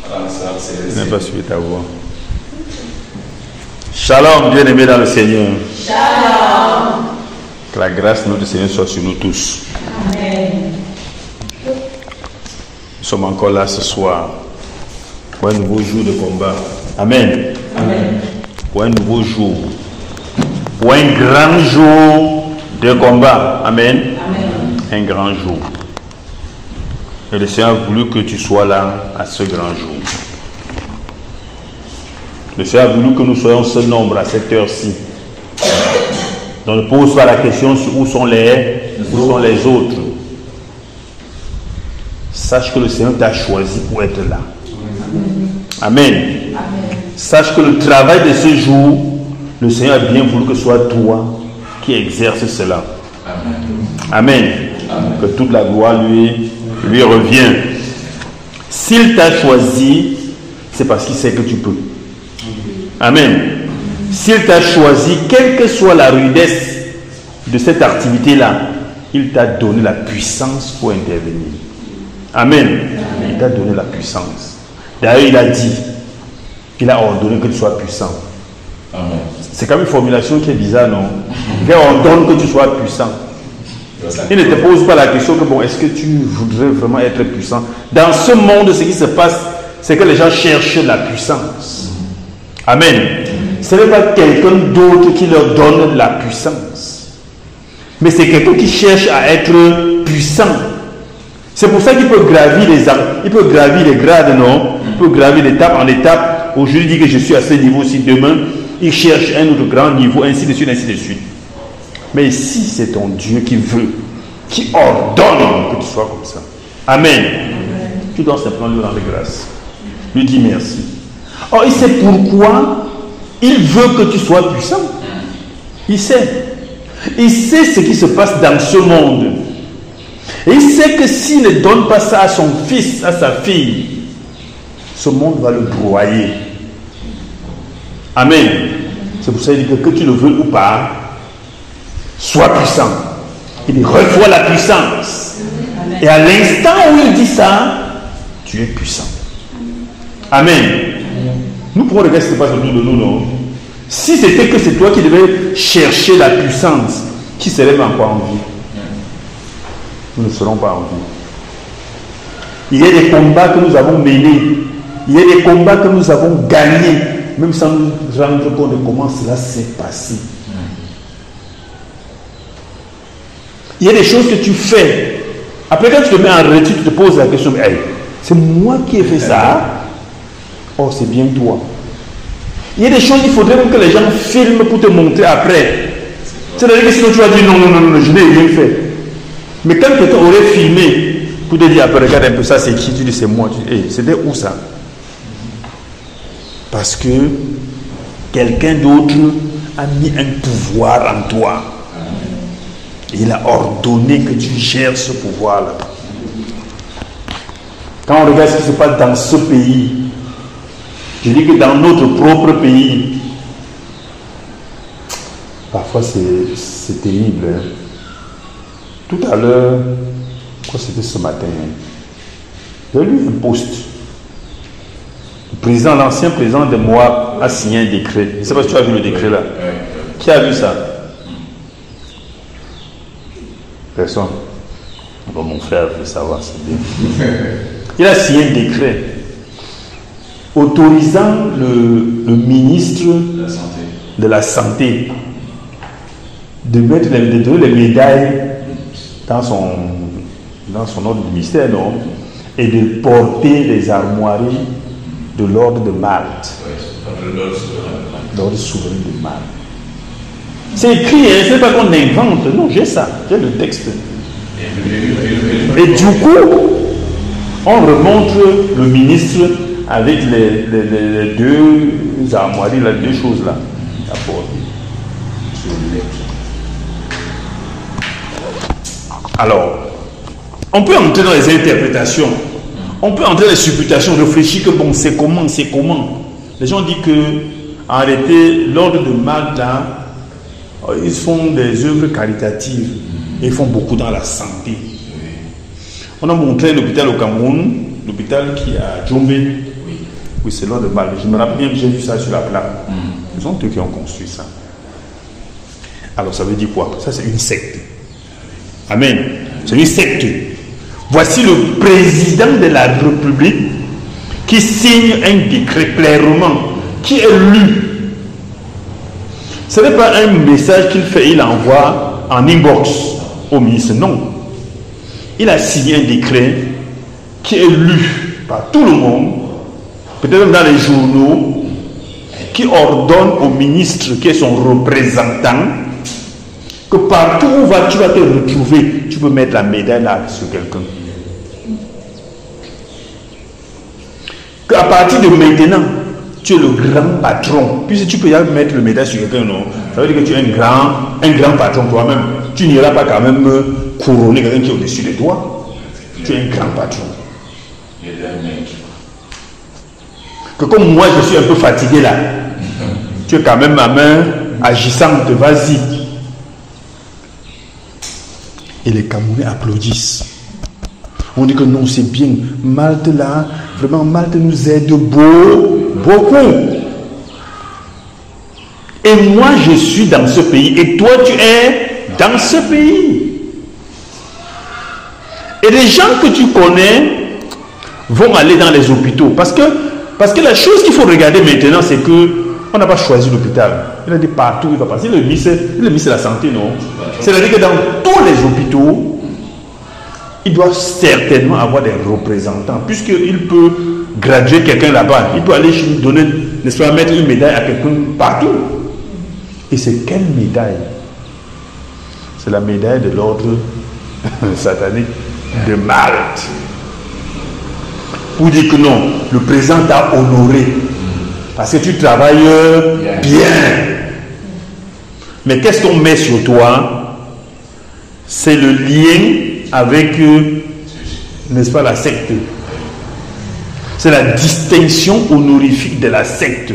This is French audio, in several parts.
Je n'ai pas suivi ta voix. Shalom, bien-aimés dans le Seigneur. Shalom. Que la grâce de notre Seigneur soit sur nous tous. Amen. Nous sommes encore là ce soir pour un nouveau jour de combat. Amen. Amen. Pour un nouveau jour. Pour un grand jour de combat. Amen. Amen. Un grand jour. Et le Seigneur a voulu que tu sois là à ce grand jour. Le Seigneur a voulu que nous soyons ce nombre à cette heure-ci. Donc ne pose pas la question sur où sont les autres. Sache que le Seigneur t'a choisi pour être là. Amen. Amen. Sache que le travail de ce jour, le Seigneur a bien voulu que ce soit toi qui exerce cela. Amen. Amen. Amen. Que toute la gloire lui revient. S'il t'a choisi, c'est parce qu'il sait que tu peux. Amen. S'il t'a choisi, quelle que soit la rudesse de cette activité-là, il t'a donné la puissance pour intervenir. Amen. Amen. Il t'a donné la puissance. D'ailleurs, il a dit, il a ordonné que tu sois puissant. Amen. C'est comme une formulation qui est bizarre, non? Il ordonne que tu sois puissant. Il ne te pose pas la question que, bon, est-ce que tu voudrais vraiment être puissant? Dans ce monde, ce qui se passe, c'est que les gens cherchent la puissance. Amen. Ce n'est pas quelqu'un d'autre qui leur donne la puissance. Mais c'est quelqu'un qui cherche à être puissant. C'est pour ça qu'il peut gravir les arbres, il peut gravir les grades, non? Il peut gravir d'étape en étape. Aujourd'hui, il dit que je suis à ce niveau-ci. Demain, il cherche un autre grand niveau, ainsi de suite, ainsi de suite. Mais si c'est ton Dieu qui veut, qui ordonne que tu sois comme ça. Amen. Amen. Tu dois simplement lui rendre grâce. Lui dire merci. Or, il sait pourquoi il veut que tu sois puissant. Il sait. Il sait ce qui se passe dans ce monde. Et il sait que s'il ne donne pas ça à son fils, à sa fille, ce monde va le broyer. Amen. C'est pour ça qu'il dit que tu le veux ou pas, sois puissant. Il dit, reçois la puissance. Amen. Et à l'instant où il dit ça, tu es puissant. Amen. Nous pourrons regarder ce qui se passe autour de nous, non? Si c'était que c'est toi qui devais chercher la puissance, qui se lève encore en vie? Nous ne serons pas en vie. Il y a des combats que nous avons menés. Il y a des combats que nous avons gagnés, même sans nous rendre compte de comment cela s'est passé. Il y a des choses que tu fais. Après, quand tu te mets en retrait, tu te poses la question, hey, c'est moi qui ai fait ça? Oh, c'est bien toi. Il y a des choses qu'il faudrait même que les gens filment pour te montrer après. C'est-à-dire que sinon tu vas dire non, je n'ai rien fait. Mais quand quelqu'un aurait filmé pour te dire après, regarde un peu ça, c'est qui? Tu dis c'est moi. Tu dis, hey, c'était où ça? Parce que quelqu'un d'autre a mis un pouvoir en toi. Il a ordonné que tu gères ce pouvoir-là. Quand on regarde ce qui se passe dans ce pays, je dis que dans notre propre pays, parfois c'est terrible. Hein? Tout à l'heure, quoi c'était ce matin, hein? J'ai lu un post. L'ancien président de Moab a signé un décret. Je ne sais pas si tu as vu le décret là. Qui a vu ça? Personne. Bon, mon frère veut savoir, c'est bien. Il a signé un décret autorisant le ministre de la Santé de mettre de donner les médailles dans son ordre de ministère, non? Et de porter les armoiries de l'ordre de Malte. L'ordre souverain de Malte. C'est écrit, hein, c'est pas qu'on invente. Non, j'ai ça, j'ai le texte. Et du coup, on remonte le ministre avec les deux armoiries, les deux choses là. Alors, on peut entrer dans les interprétations, on peut entrer dans les supputations, réfléchir que bon, c'est comment. Les gens disent que, en réalité, l'ordre de Malte, ils font des œuvres caritatives et ils font beaucoup dans la santé. On a montré l'hôpital au Cameroun, l'hôpital qui est à Djombe. Oui, c'est l'ordre de mal. Je me rappelle bien que j'ai vu ça sur la plaque. Ce sont eux qui ont construit ça. Alors ça veut dire quoi? Ça c'est une secte. Amen. C'est une secte. Voici le président de la République qui signe un décret clairement, qui est lu. Ce n'est pas un message qu'il fait, il envoie en inbox au ministre, non. Il a signé un décret qui est lu par tout le monde, peut-être même dans les journaux, qui ordonne au ministre qui est son représentant que partout où tu vas te retrouver, tu peux mettre la médaille là sur quelqu'un. Qu'à partir de maintenant, tu es le grand patron. Puisque tu peux y mettre le médaille sur quelqu'un, non? Ça veut dire que tu es un grand patron toi-même. Tu n'iras pas quand même couronner quelqu'un qui est au-dessus de toi. Tu es un grand patron. Que comme moi je suis un peu fatigué là, tu es quand même ma main agissante, vas-y. Et les Camerounais applaudissent. On dit que non, c'est bien. Malte là, vraiment Malte nous aide beaucoup. Et moi je suis dans ce pays et toi tu es dans ce pays. Et les gens que tu connais vont aller dans les hôpitaux. Parce que la chose qu'il faut regarder maintenant, c'est que on n'a pas choisi l'hôpital. Il a dit partout il va passer. Le ministre de la Santé, non? C'est-à-dire que dans tous les hôpitaux, il doit certainement avoir des représentants. Puisqu'il peut graduer quelqu'un là-bas. Il peut aller donner, n'est-ce pas, mettre une médaille à quelqu'un partout. Et c'est quelle médaille? C'est la médaille de l'ordre satanique de Malte. Pour dire que non, le président t'a honoré. Parce que tu travailles bien. Mais qu'est-ce qu'on met sur toi? C'est le lien avec, n'est-ce pas, la secte. C'est la distinction honorifique de la secte.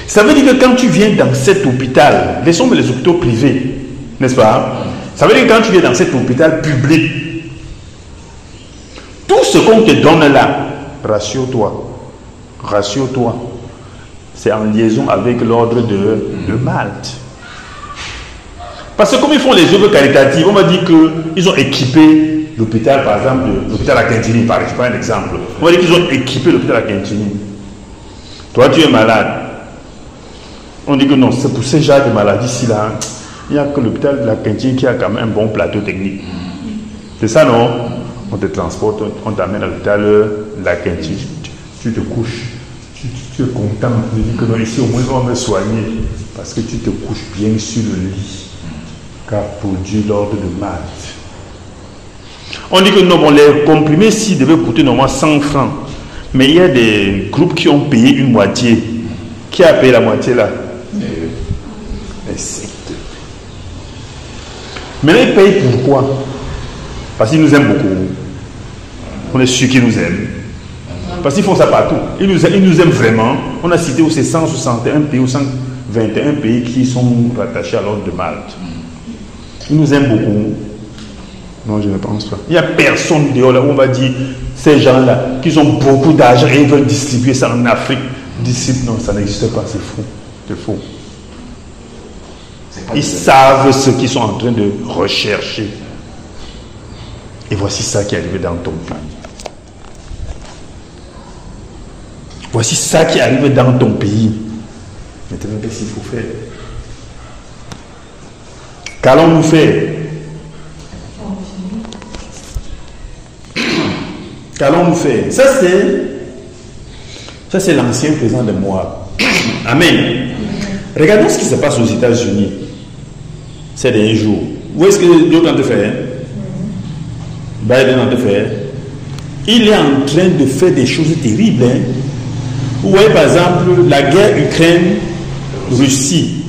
Ça veut dire que quand tu viens dans cet hôpital, laissons les hôpitaux privés, n'est-ce pas? Ça veut dire que quand tu viens dans cet hôpital public, tout ce qu'on te donne là, rassure-toi, c'est en liaison avec l'ordre de Malte. Parce que comme ils font les œuvres caritatives, on m'a dit qu'ils ont équipé l'hôpital, par exemple, l'hôpital à Quintini, par exemple, un exemple. On m'a dit qu'ils ont équipé l'hôpital à Quintini. Toi, tu es malade. On dit que non, c'est pour ce genre de maladie-ci là, il n'y a que l'hôpital de la Quintini qui a quand même un bon plateau technique. C'est ça, non? On te transporte, on t'amène à l'hôpital de la Quintini. Tu te couches. Tu es content de dire que non, ici au moins on va me soigner. Parce que tu te couches bien sur le lit. Car pour Dieu, l'ordre de Malte. On dit que non, bon, les comprimés ici devaient coûter normalement 100 francs. Mais il y a des groupes qui ont payé une moitié. Qui a payé la moitié là? Les sectes. Maintenant, ils payent pourquoi? Parce qu'ils nous aiment beaucoup. On est sûr qu'ils nous aiment. Parce qu'ils font ça partout. Ils nous aiment vraiment. On a cité où c'est 161 pays ou 121 pays qui sont rattachés à l'ordre de Malte. Ils nous aiment beaucoup. Non, je ne pense pas. Il n'y a personne dehors là où on va dire ces gens-là qui ont beaucoup d'argent et ils veulent distribuer ça en Afrique. Non, ça n'existe pas, c'est faux. C'est faux. Ils savent ce qu'ils sont en train de rechercher. Et voici ça qui est arrivé dans ton pays. Voici ça qui arrive dans ton pays. Maintenant, qu'est-ce qu'il faut faire? Qu'allons-nous faire? Qu'allons-nous faire? Ça, c'est l'ancien président de Moab. Amen. Regardons ce qui se passe aux États-Unis ces derniers jours. Où est-ce que Dieu est en train de faire? Biden est en train de faire. Il est en train de faire des choses terribles. Vous voyez par exemple la guerre Ukraine-Russie.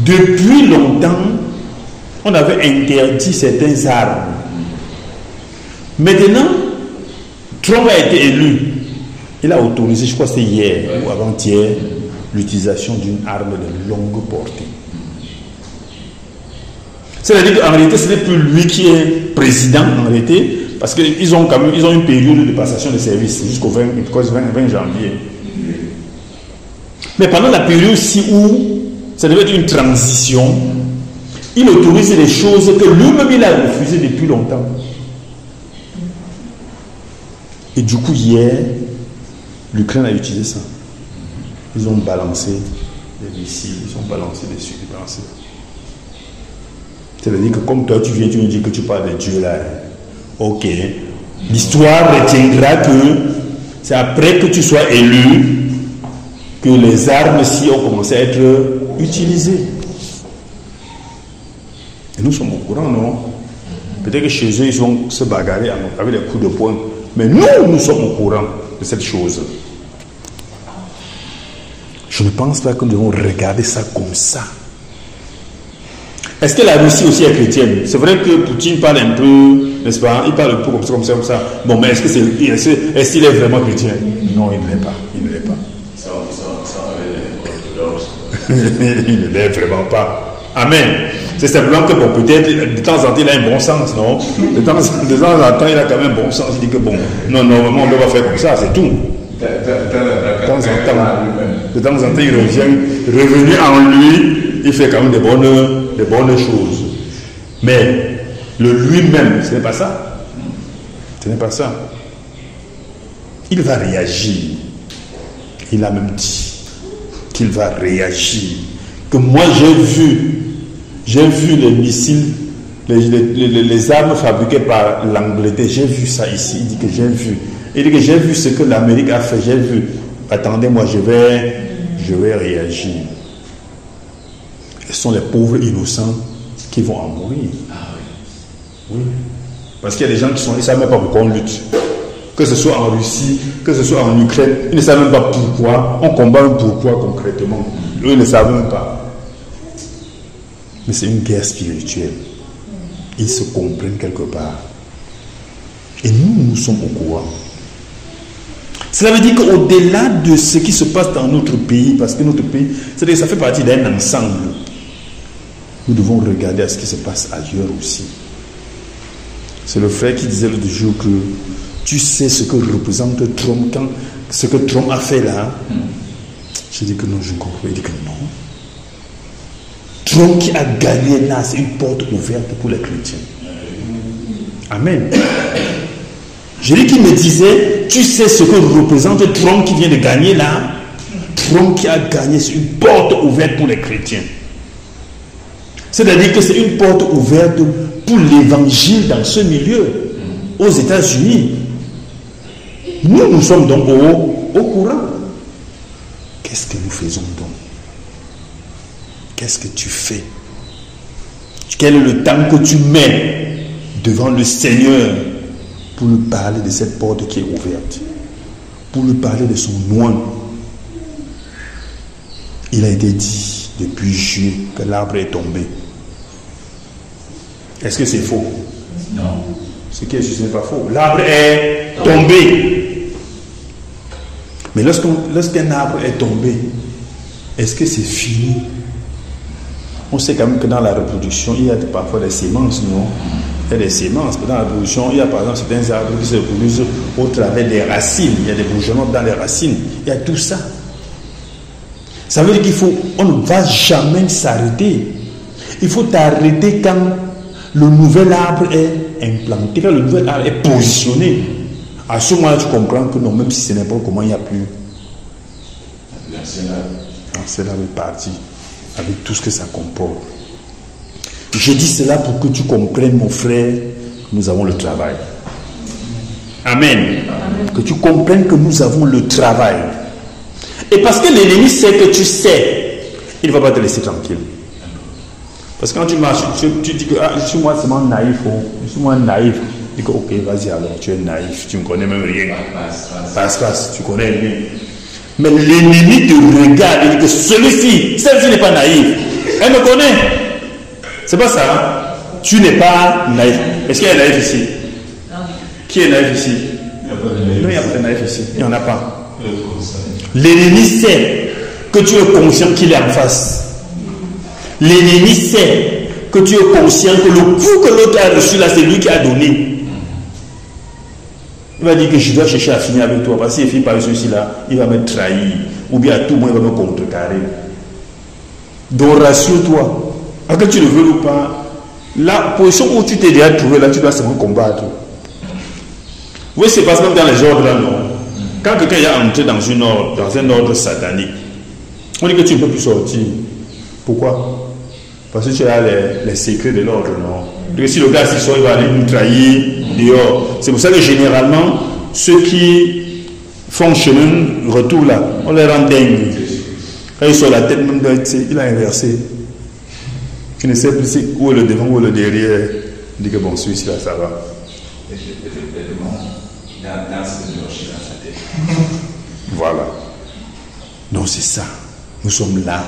Depuis longtemps, on avait interdit certaines armes. Maintenant, Trump a été élu. Il a autorisé, je crois que c'était hier ou avant-hier, l'utilisation d'une arme de longue portée. C'est-à-dire qu'en réalité, ce n'est plus lui qui est président, en réalité, parce qu'ils ont quand même une période de passation de service jusqu'au 20 janvier. Mais pendant la période aussi où ça devait être une transition, il autorise des choses que lui-même il a refusées depuis longtemps. Et du coup, hier, l'Ukraine a utilisé ça. Ils ont balancé des missiles, ils ont balancé des suites. C'est-à-dire que comme toi, tu viens, tu nous dis que tu parles de Dieu là. Ok. L'histoire retiendra que c'est après que tu sois élu que les armes ici ont commencé à être utilisées. Et nous sommes au courant, non? Peut-être que chez eux, ils vont se bagarrer avec des coups de poing. Mais nous sommes au courant de cette chose. Je ne pense pas que nous devons regarder ça comme ça. Est-ce que la Russie aussi est chrétienne? C'est vrai que Poutine parle un peu, n'est-ce pas? Il parle un peu comme ça. Bon, mais est-ce qu'il est vraiment chrétien? Non, il ne l'est pas. Il ne l'est pas. Il ne l'est vraiment pas. Amen. C'est simplement que, bon, peut-être, de temps en temps, il a un bon sens, non? De temps en temps, il a quand même un bon sens. Il dit que, bon, non, normalement, on doit faire comme ça, c'est tout. De temps en temps, il revenu en lui, il fait quand même des bonnes choses. Mais le lui-même, ce n'est pas ça. Ce n'est pas ça. Il va réagir. Il a même dit qu'il va réagir. Que moi, j'ai vu les missiles, les armes fabriquées par l'Angleterre. J'ai vu ça ici. Il dit que j'ai vu. Il dit que j'ai vu ce que l'Amérique a fait. J'ai vu. Attendez, moi, je vais réagir. Ce sont les pauvres innocents qui vont en mourir. Ah oui. Oui. Parce qu'il y a des gens qui ils ne savent même pas pourquoi on lutte. Que ce soit en Russie, que ce soit en Ukraine, ils ne savent même pas pourquoi. On combat pourquoi concrètement. Eux, ils ne savent même pas. Mais c'est une guerre spirituelle. Ils se comprennent quelque part. Et nous sommes au courant. Cela veut dire qu'au-delà de ce qui se passe dans notre pays, parce que notre pays, c'est-à-dire que ça fait partie d'un ensemble, nous devons regarder à ce qui se passe ailleurs aussi. C'est le frère qui disait l'autre jour que tu sais ce que représente Trump, ce que Trump a fait là. Je dis que non, je ne comprends pas. Il dit que non. Trump qui a gagné là, c'est une porte ouverte pour les chrétiens. Amen. Je dis qu'il me disait, tu sais ce que représente Trump qui vient de gagner là. Trump qui a gagné, c'est une porte ouverte pour les chrétiens. C'est-à-dire que c'est une porte ouverte pour l'évangile dans ce milieu, aux États-Unis. Nous sommes donc au courant. Qu'est-ce que nous faisons donc? Qu'est-ce que tu fais? Quel est le temps que tu mets devant le Seigneur pour lui parler de cette porte qui est ouverte, pour lui parler de son nom? Il a été dit depuis juillet que l'arbre est tombé. Est-ce que c'est faux? Non. Ce qui est juste n'est pas faux. L'arbre est tombé. Mais lorsqu'un arbre est tombé, est-ce que c'est fini? On sait quand même que dans la reproduction, il y a parfois des sémences, non? Il y a des sémences. Dans la reproduction, il y a par exemple certains arbres qui se reproduisent au travers des racines. Il y a des bourgeonnements dans les racines. Il y a tout ça. Ça veut dire qu'on ne va jamais s'arrêter. Il faut t'arrêter quand le nouvel arbre est implanté, quand le nouvel arbre est positionné. À ce moment-là, tu comprends que non, même si c'est n'importe comment, il n'y a plus. C'est là est parti, avec tout ce que ça comporte. Je dis cela pour que tu comprennes, mon frère, que nous avons le travail. Amen. Amen. Que tu comprennes que nous avons le travail. Et parce que l'ennemi sait que tu sais, il ne va pas te laisser tranquille. Parce que quand tu marches, tu dis que je suis moi seulement naïf, je suis moi naïf. Tu dis que ok, vas-y alors, tu es naïf, tu ne connais même rien. Passe, tu connais rien. Mais l'ennemi te regarde et dit que celle-ci n'est pas naïf. Elle me connaît. C'est pas ça. Hein? Tu n'es pas naïf. Est-ce qu'il y a un naïf ici? Qui est naïf ici? Non, il n'y a pas de naïf ici. Il n'y en a pas. L'ennemi sait que tu es conscient qu'il est en face. L'ennemi sait que tu es conscient que le coup que l'autre a reçu là, c'est lui qui a donné. Il va dire que je dois chercher à finir avec toi. Parce qu'il finit par ceci-là, il va me trahir. Ou bien à tout moment, il va me contrecarrer. Donc rassure-toi. Que tu le veux ou pas, la position où tu t'es déjà trouvé, là, tu dois seulement combattre. Oui, c'est parce que même dans les ordres, là, non. Quand quelqu'un est entré dans un ordre satanique, on dit que tu ne peux plus sortir. Pourquoi? Parce que tu as les secrets de l'ordre, non? Parce que si le gars s'y sort, il va aller nous trahir dehors. C'est pour ça que généralement, ceux qui font chemin retour là, on les rend dingues. Quand ils sont la tête même d'un, il a inversé. Tu ne sais plus où est le devant, où est le derrière. Il dit que bon, celui-ci là, ça va. Effectivement, il a un peu de rocher dans sa tête. Voilà. Donc c'est ça. Nous sommes là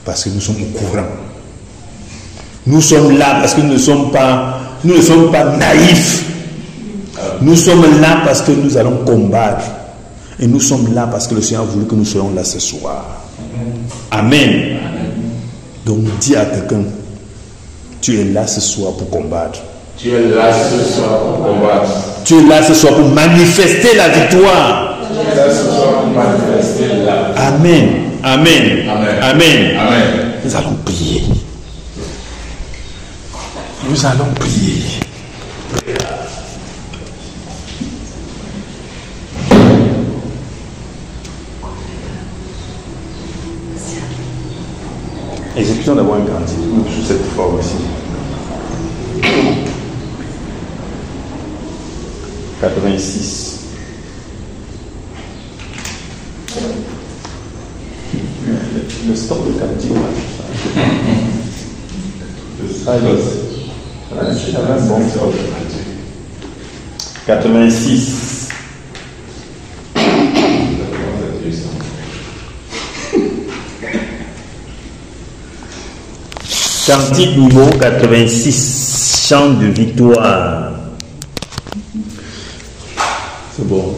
parce que nous sommes au courant. Nous sommes là parce que nous ne sommes pas naïfs. Nous sommes là parce que nous allons combattre. Et nous sommes là parce que le Seigneur a voulu que nous soyons là ce soir. Amen. Donc dis à quelqu'un, tu es là ce soir pour combattre. Tu es là ce soir pour combattre. Tu es là ce soir pour manifester la victoire. Tu es là ce soir pour manifester la victoire. Amen. Amen. Amen. Amen. Amen. Nous allons prier. Nous allons prier. Exécution d'abord un cantique sous cette forme ici. 86. Le stop de cantique. Un bon stop. 86. Cantique numéro 86, chant de victoire. C'est bon.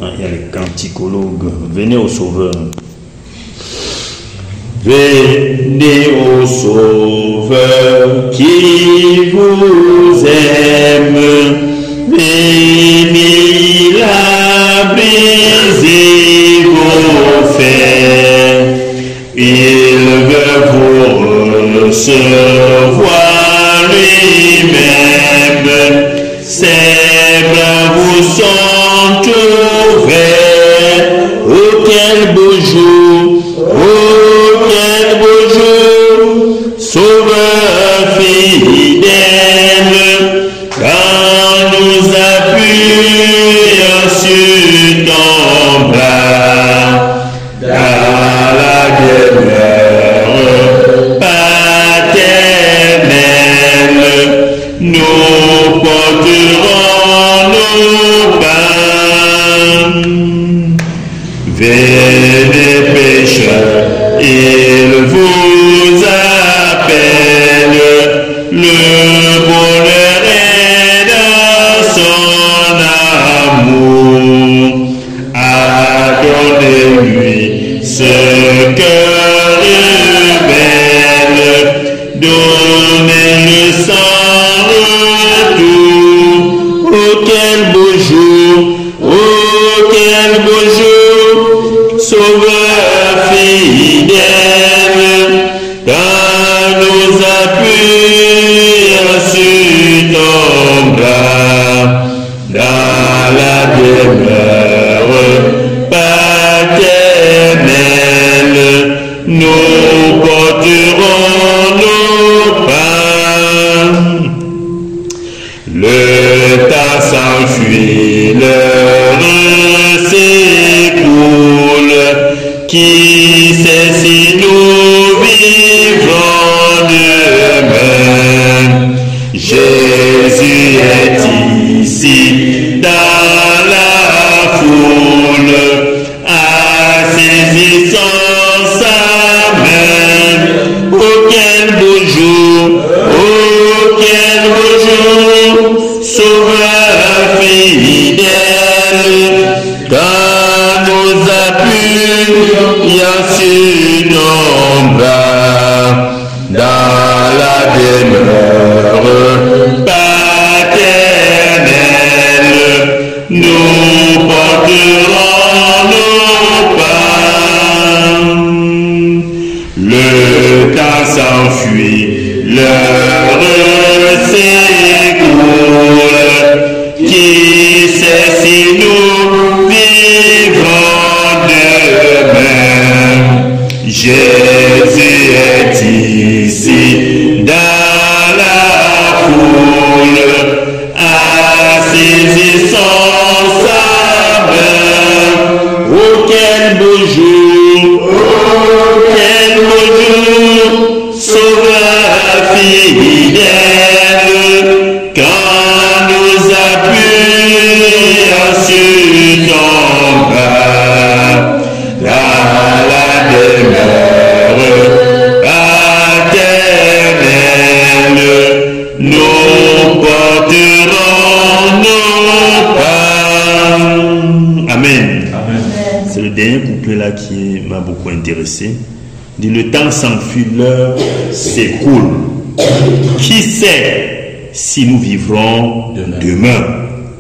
Il y a les canticologues. Venez au Sauveur. Venez au Sauveur qui vous aime. Venez la briser vos fers. Il veut vous recevoir lui-même. Ses bras vous sont ouverts. Oh quel beau jour! Oh quel beau jour! Sauveur fidèle, quand nous appuyons sur ton bras, dans la demeure paternelle, nous porterons nos pains. Venez pécheurs, il vous appelle, le bonheur est dans son amour. Accordez-lui ce cœur rebelle, donnez-le sans retour. Oh quel beau jour! Oh quel beau jour! Sauveur fidèle, quand nous appuyons s'écoule. Qui sait si nous vivrons demain? Jésus est ici dans la foule, saisissant sa main. Oh, quel beau jour, sauveur fidèle, quand nous appuyons sur ton bras, dans la demeure paternelle, nous porterons nos pas. Amen. C'est le dernier couplet là qui m'a beaucoup intéressé. Dit le temps s'enfuit, l'heure s'écoule. Qui sait si nous vivrons demain?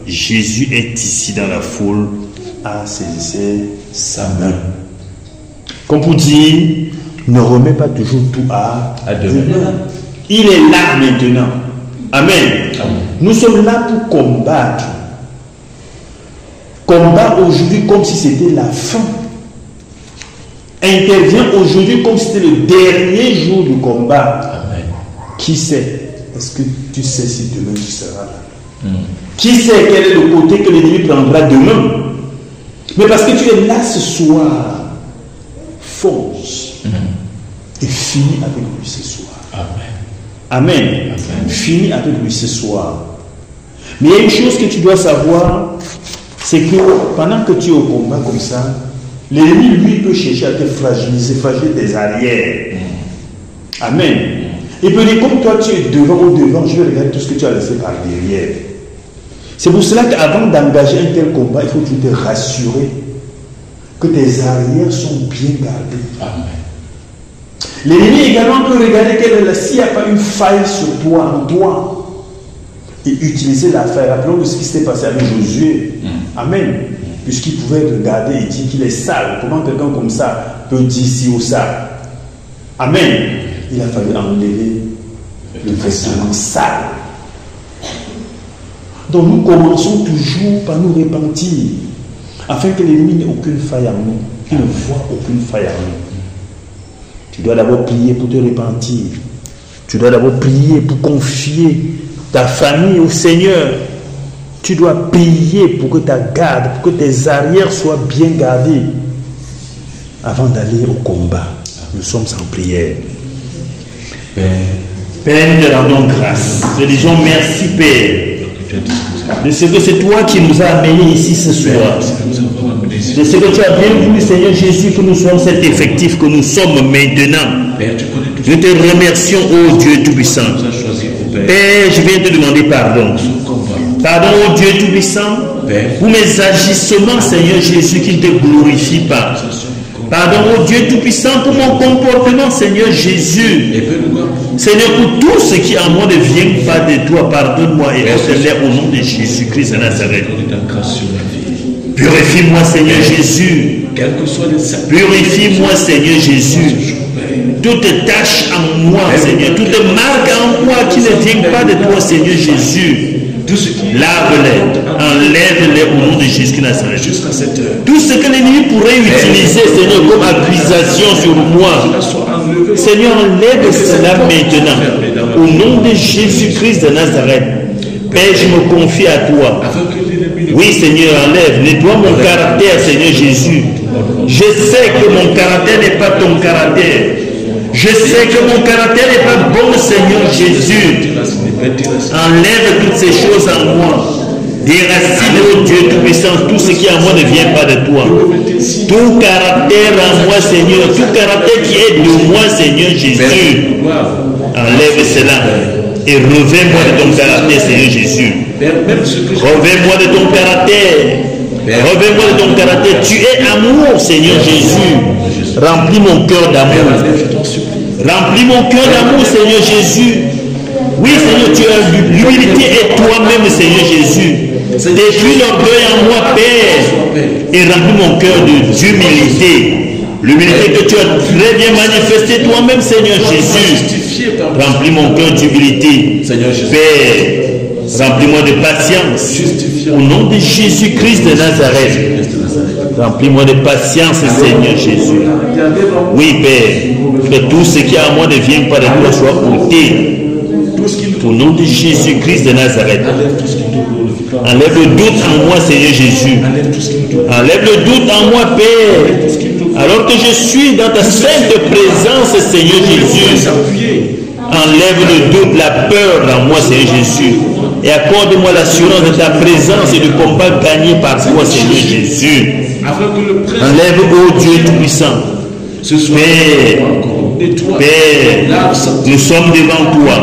Jésus est ici dans la foule, à saisir sa main. Comme pour dire, ne remets pas toujours tout à demain. Il est là maintenant. Amen. Nous sommes là pour combattre. Combat aujourd'hui comme si c'était la fin. Intervient aujourd'hui comme si c'était le dernier jour du combat. Amen. Qui sait? Est-ce que tu sais si demain tu seras là? Qui sait quel est le côté que l'ennemi prendra demain? Mais parce que tu es là ce soir, fonce et finis avec lui ce soir. Amen. Amen. Finis avec lui ce soir. Mais il y a une chose que tu dois savoir, c'est que pendant que tu es au combat comme ça, l'ennemi, lui, peut chercher à te fragiliser tes arrières. Amen. Il peut dire, comme toi, tu es devant ou devant, je vais regarder tout ce que tu as laissé par derrière. C'est pour cela qu'avant d'engager un tel combat, il faut que tu te rassures que tes arrières sont bien gardées. Amen. L'ennemi également peut regarder s'il n'y a pas une faille sur toi, en toi, et utiliser la faille. Rappelons-nous ce qui s'est passé avec Josué. Amen. Puisqu'il pouvait regarder et dire qu'il est sale. Comment quelqu'un comme ça peut dire si ou ça? Amen. Il a fallu enlever le vêtement sale. Donc nous commençons toujours par nous repentir, afin que l'ennemi n'ait aucune faille en nous, qu'il ne voit aucune faille en nous. Tu dois d'abord prier pour te repentir. Tu dois d'abord prier pour confier ta famille au Seigneur. Tu dois prier pour que ta garde, pour que tes arrières soient bien gardées avant d'aller au combat. Nous sommes en prière. Père, nous te rendons grâce. Nous disons merci, Père, de ce que c'est toi qui nous as amenés ici ce soir. De ce que tu as bien voulu, Seigneur Jésus, que nous soyons cet effectif que nous sommes maintenant. Nous te remercions, ô Dieu Tout-Puissant. Père, je viens te demander pardon. Pardon, ô Dieu Tout-Puissant, pour mes agissements, Seigneur Jésus, qui ne te glorifient pas. Pardon, ô Dieu Tout-Puissant, pour mon comportement, Seigneur Jésus. Seigneur, pour tout ce qui en moi ne vient pas de toi, pardonne-moi et ôte-les au nom de Jésus-Christ de Nazareth. Purifie-moi, Seigneur Jésus. Purifie-moi, Seigneur Jésus. Toute tâche en moi, Seigneur, toute marque en moi qui ne vient pas de toi, Seigneur Jésus. Lave-les, enlève-les au nom de Jésus Nazareth. Tout ce que l'ennemi pourrait utiliser, Seigneur, comme accusation sur moi, Seigneur, enlève cela maintenant au nom de Jésus-Christ de Nazareth. Père, je me confie à toi. Oui, Seigneur, enlève, nettoie mon caractère, Seigneur Jésus. Je sais que mon caractère n'est pas ton caractère. Je sais que mon caractère n'est pas bon, Seigneur Jésus. Enlève toutes ces choses en moi. Déracine, ô Dieu Tout-Puissant, tout ce qui en moi ne vient pas de toi. Tout caractère en moi, Seigneur, tout caractère qui est de moi, Seigneur Jésus. Enlève cela et revêt-moi de ton caractère, Seigneur Jésus. Revêt-moi de ton caractère. Revêt-moi de ton caractère. Tu es amour, Seigneur Jésus. Remplis mon cœur d'amour. Remplis mon cœur d'amour, Seigneur Jésus. Oui, Seigneur, tu as l'humilité et toi-même, Seigneur Jésus. Détruis l'orgueil en moi, Père, et remplis mon cœur d'humilité. L'humilité que tu as très bien manifestée toi-même, Seigneur Jésus. Remplis mon cœur d'humilité. Père, remplis-moi de patience. Au nom de Jésus-Christ de Nazareth. Remplis-moi de patience, Seigneur Jésus. Oui, Père, que tout ce qui est à moi ne vienne pas de toi soit ôté. Au nom de Jésus-Christ de Nazareth. Enlève le doute en moi, Seigneur Jésus. Enlève le doute en moi, Père. Alors que je suis dans ta sainte présence, Seigneur Jésus. Enlève le doute, la peur en moi, Seigneur Jésus. Et accorde-moi l'assurance de ta présence et du combat gagné par toi, Seigneur Jésus. Enlève, ô Dieu Tout-Puissant. Père, nous sommes devant toi.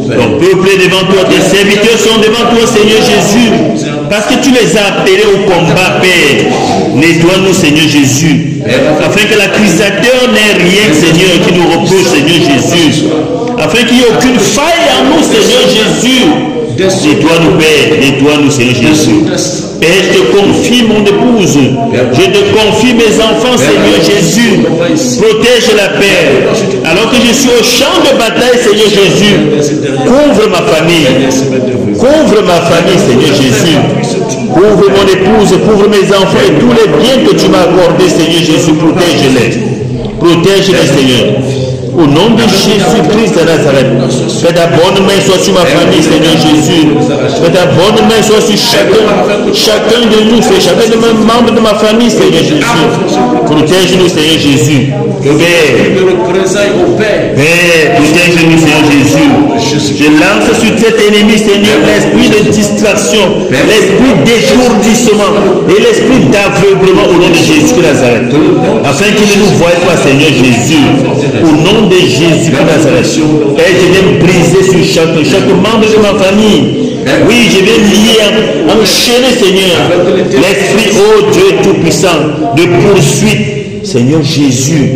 Ton peuple est devant toi. Tes serviteurs sont devant toi, Seigneur Jésus. Parce que tu les as appelés au combat, Père. Nettoie-nous, Seigneur Jésus. Afin que l'accusateur n'ait rien, Seigneur, qui nous reproche, Seigneur Jésus. Afin qu'il n'y ait aucune faille en nous, Seigneur Jésus. Nettoie-nous, Père. Nettoie-nous, Seigneur Jésus. Père, je te confie mon épouse. Je te confie mes enfants, Seigneur Jésus. Protège la paix. Alors que je suis au champ de bataille, Seigneur Jésus. Couvre ma famille. Couvre ma famille, Seigneur Jésus. Couvre mon épouse, couvre mes enfants et tous les biens que tu m'as accordés, Seigneur Jésus. Protège-les. Protège-les, Seigneur. Au nom de Jésus-Christ de Nazareth, que ta bonne main soit sur ma famille, Seigneur Jésus. Que ta bonne main soit sur chacun de nous, chacun de mes membres de ma famille, Seigneur Jésus. Protège-nous, Seigneur Jésus. Père, protège-nous, Seigneur Jésus. Je lance sur cet ennemi, Seigneur, l'esprit de distraction, l'esprit d'étourdissement et l'esprit d'aveuglement au nom de Jésus de Nazareth. Afin qu'il ne nous voie pas, Seigneur Jésus. Au nom de Jésus de Nazareth. Père, je viens briser sur chaque membre de ma famille. Oui, je viens lier, enchaîner, Seigneur, l'esprit, oh Dieu Tout-Puissant, de poursuite, Seigneur Jésus.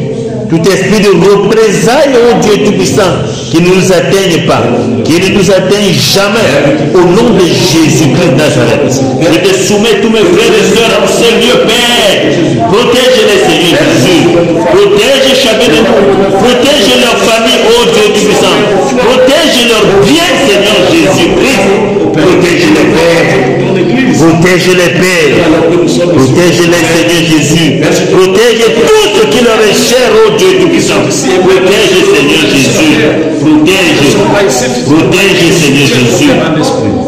Tout esprit de représailles, oh Dieu Tout-Puissant, qui ne nous atteigne pas, qui ne nous atteigne jamais, au nom de Jésus-Christ de Nazareth. Je te soumets tous mes frères et sœurs en ce lieu, Père. Protège-les, Seigneur Jésus. Protège chacun de nous. Protège leur famille, oh Dieu Tout-Puissant. Protège leur bien, Seigneur Jésus-Christ. Protège-les, Père. Protège-les, Père. Protège-les, Seigneur Jésus. Protège tout ce qui leur est cher, oh Dieu Tout-Puissant. Protège, Seigneur Jésus. Protège. Protège, Seigneur Jésus.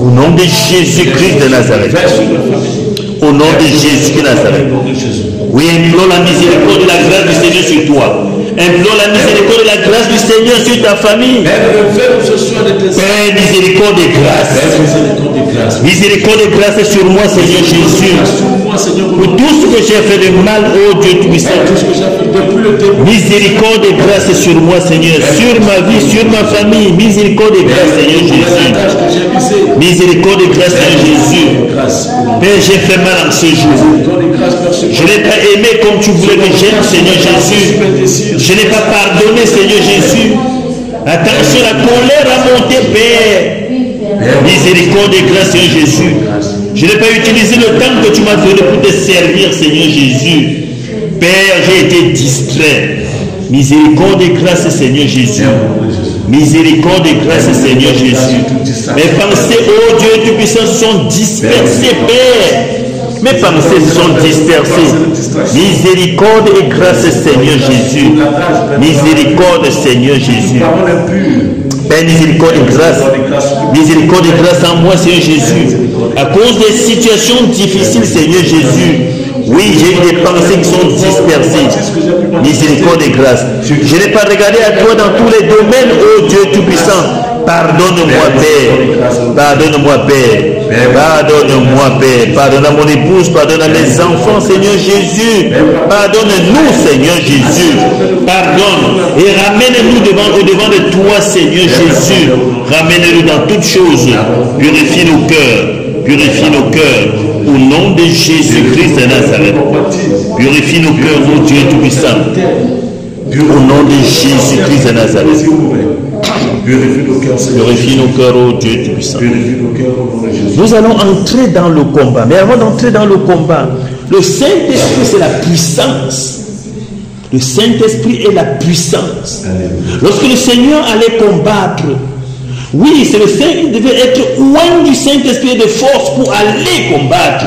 Au nom de Jésus-Christ de Nazareth. Au nom de Jésus de Nazareth. Oui, implore la miséricorde de la grâce du Seigneur sur toi. Implore la miséricorde de la grâce du Seigneur sur ta famille. Père, miséricorde et grâce. Miséricorde et grâce sur moi, Seigneur Jésus. Pour tout ce que j'ai fait de mal, oh Dieu Tout-Puissant. Miséricorde et grâce sur moi, Seigneur. Sur ma vie, sur ma famille. Miséricorde et grâce, Seigneur Jésus. Miséricorde et grâce, Seigneur Jésus. Père, j'ai fait mal en ce jour. Je n'ai pas aimé comme tu voulais que j'aime, Seigneur Jésus. Je n'ai pas pardonné, Seigneur Jésus. Attention, la colère a monté, Père. Miséricorde et grâce, Seigneur Jésus. Je n'ai pas utilisé le temps que tu m'as donné pour te servir, Seigneur Jésus. Père, j'ai été distrait. Miséricorde et grâce, Seigneur Jésus. Miséricorde et grâce, Seigneur Jésus. Mes pensées, oh Dieu Tout-Puissant, sont dispersées, Père. Mes pensées sont dispersées. Miséricorde et grâce, Seigneur Jésus. Miséricorde, Seigneur Jésus. Père, miséricorde et grâce. Miséricorde et grâce en moi, Seigneur Jésus. À cause des situations difficiles, Seigneur Jésus. Oui, j'ai eu des pensées qui sont dispersées. Miséricorde et grâce. Je n'ai pas regardé à toi dans tous les domaines, oh Dieu Tout-Puissant. Pardonne-moi, Père. Pardonne-moi, Père. Pardonne-moi, Père. Pardonne à mon épouse, pardonne à mes enfants, Seigneur Jésus. Pardonne-nous, Seigneur Jésus. Pardonne et ramène-nous au-devant de toi, Seigneur Jésus. Ramène-nous dans toutes choses. Purifie nos cœurs. Purifie nos cœurs. Au nom de Jésus-Christ de Nazareth. Purifie nos cœurs, ô Dieu Tout-Puissant. Au nom de Jésus-Christ de Nazareth. Purifie nos cœurs, ô Dieu Tout-Puissant. Nous allons entrer dans le combat. Mais avant d'entrer dans le combat, le Saint-Esprit, c'est la puissance. Le Saint-Esprit est la puissance. Lorsque le Seigneur allait combattre, oui, c'est le Seigneur qui devait être loin du Saint-Esprit et de force pour aller combattre.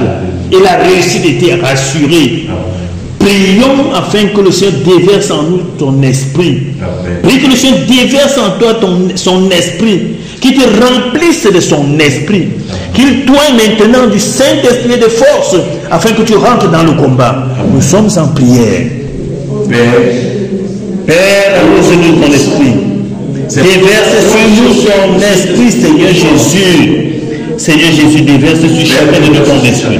Et la réussite était rassurée. Prions afin que le Seigneur déverse en nous ton esprit. Prie que le Seigneur déverse en toi son esprit, qu'il te remplisse de son esprit, qu'il toi maintenant du Saint-Esprit et de force, afin que tu rentres dans le combat. Nous sommes en prière. Père, arrose-nous ton esprit. Déverse sur nous ton esprit, Seigneur Jésus. Seigneur Jésus, déverse sur chacun de nous ton esprit.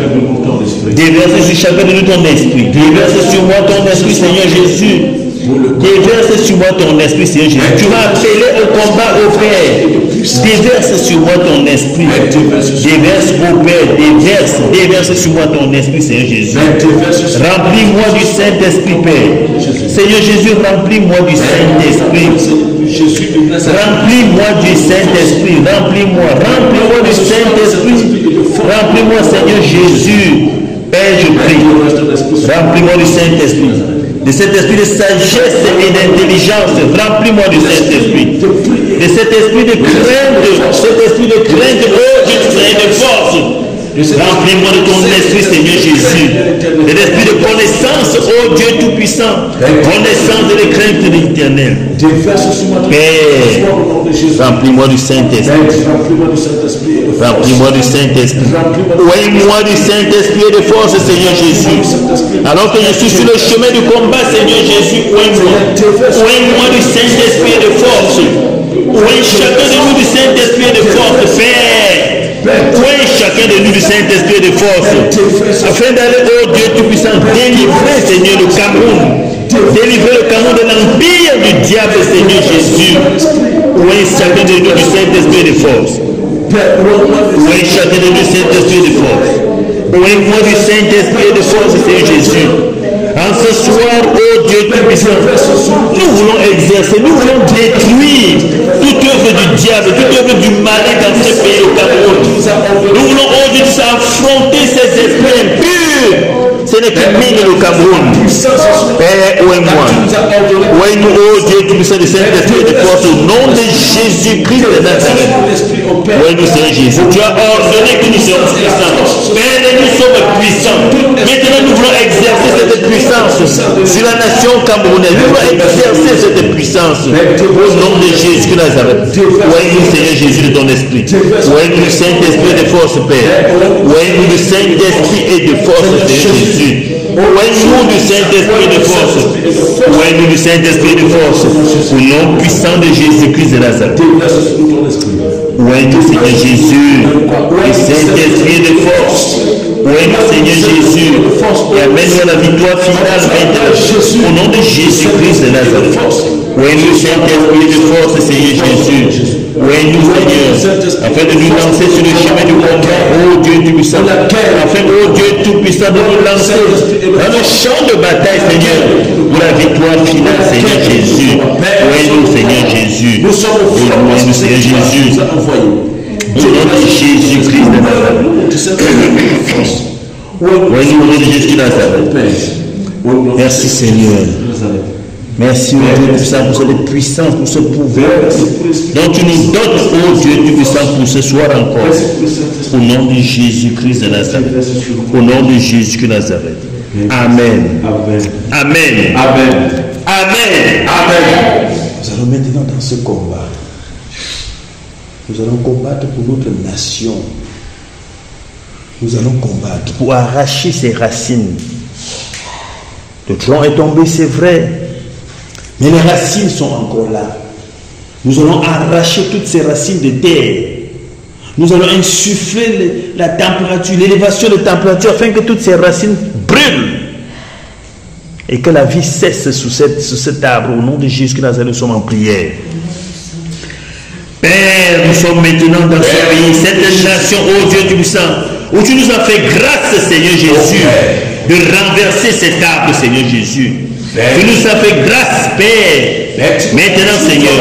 Déverse sur chacun de nous ton esprit. Déverse sur moi ton esprit, Seigneur Jésus. Déverse sur moi ton esprit, Seigneur Jésus. Tu m'as appelé au combat, au Père. Déverse sur moi ton esprit. Déverse au Père. Déverse sur moi ton esprit, Seigneur Jésus. Remplis-moi du Saint-Esprit, Père. Seigneur Jésus, remplis-moi du Saint-Esprit. Remplis-moi du Saint-Esprit. Remplis-moi du Saint-Esprit. Remplis-moi, Seigneur Jésus. Père, je prie. Remplis-moi du Saint-Esprit. De cet esprit de sagesse et d'intelligence, remplis-moi du Saint-Esprit. De cet esprit de crainte, oh Dieu, et de force. Remplis-moi de ton esprit, Seigneur Jésus. De l'esprit de connaissance, oh Dieu Tout-Puissant. Connaissance et de crainte de l'Éternel. Père, remplis-moi du Saint-Esprit. Remplis-moi du Saint-Esprit. Ouille-moi du Saint-Esprit et de force, Seigneur Jésus. Alors que je suis sur le chemin du combat, Seigneur Jésus, ouille-moi. Ouille-moi du Saint-Esprit et de force. Ouille chacun de nous du Saint-Esprit et de force, Père. Oui, chacun de nous du Saint-Esprit de force, afin d'aller, oh Dieu Tout-Puissant, délivrer, Seigneur, le Cameroun. Délivrer le Cameroun de l'empire du diable, Seigneur Jésus. Oui, chacun de nous du Saint-Esprit de force. Oui, chacun de nous du Saint-Esprit de force. Oui, moi du Saint-Esprit de force, Seigneur Jésus. En ce soir, oh Dieu Tout-Puissant, nous voulons exercer, nous voulons détruire toute œuvre du diable, toute œuvre du malin dans ce pays, au Cameroun. Nous voulons, oh Dieu, affronter ces esprits impurs. Ce n'est que mine le Cameroun. Père, ouille-moi. Ouille-nous, oh Dieu Tout-Puissant, de Saint-Esprit de force, au nom de Jésus-Christ de Nazareth. Ouille-nous, Seigneur Jésus. Tu as ordonné que nous soyons puissants. Père, nous sommes puissants. Maintenant, nous voulons exercer cette puissance sur la nation camerounaise. Nous voulons exercer cette puissance au nom de Jésus de Nazareth. Ouille-nous, Seigneur Jésus, de ton esprit. Ouille-nous le Saint-Esprit de force, Père. Ouille-nous le Saint-Esprit et de force, Seigneur Jésus. Ouille-nous du Saint-Esprit de force. Ouille-nous du Saint-Esprit de force. Au nom puissant de Jésus-Christ de Nazareth. Ouille-nous, Seigneur Jésus, le Saint-Esprit de force. Ouille-nous, Seigneur Jésus, et amène-nous à la victoire finale maintenant. Au nom de Jésus-Christ de Nazareth. Ouille-nous, Saint-Esprit de force, Seigneur Jésus. Ouille-nous, Seigneur, afin de nous lancer sur le chemin du combat, oh Dieu Tout-Puissant. Afin, oh Dieu Tout-Puissant, de nous lancer dans le champ de bataille, Seigneur, pour la victoire finale, Seigneur Jésus. Ouille-nous, Seigneur Jésus. Ouille-nous, Seigneur Jésus. Au nom de Jésus-Christ de Nazareth. Ouille-nous, au nom de Jésus de Nazareth. Merci, Seigneur. Merci, oh Dieu Tout-Puissant, pour cette puissance, pour ce pouvoir dont tu nous donnes, oh Dieu Tout-Puissant, pour ce soir encore. Au nom de Jésus-Christ de Nazareth. Au nom de Jésus de Nazareth. Amen. Amen. Amen. Amen. Amen. Amen. Nous allons maintenant dans ce combat. Nous allons combattre pour notre nation. Nous allons combattre pour arracher ses racines. Le tronc est tombé, c'est vrai. Mais les racines sont encore là. Nous allons arracher toutes ces racines de terre. Nous allons insuffler la température, l'élévation de température, afin que toutes ces racines brûlent. Et que la vie cesse sous cet arbre. Au nom de Jésus de Nazareth, nous sommes en prière. Père, nous sommes maintenant dans ce pays, cette nation, oh Dieu Tout-Puissant, où tu nous as fait grâce, Seigneur Jésus, de renverser cet arbre, Seigneur Jésus. Tu nous as fait grâce, Père. Maintenant, Seigneur,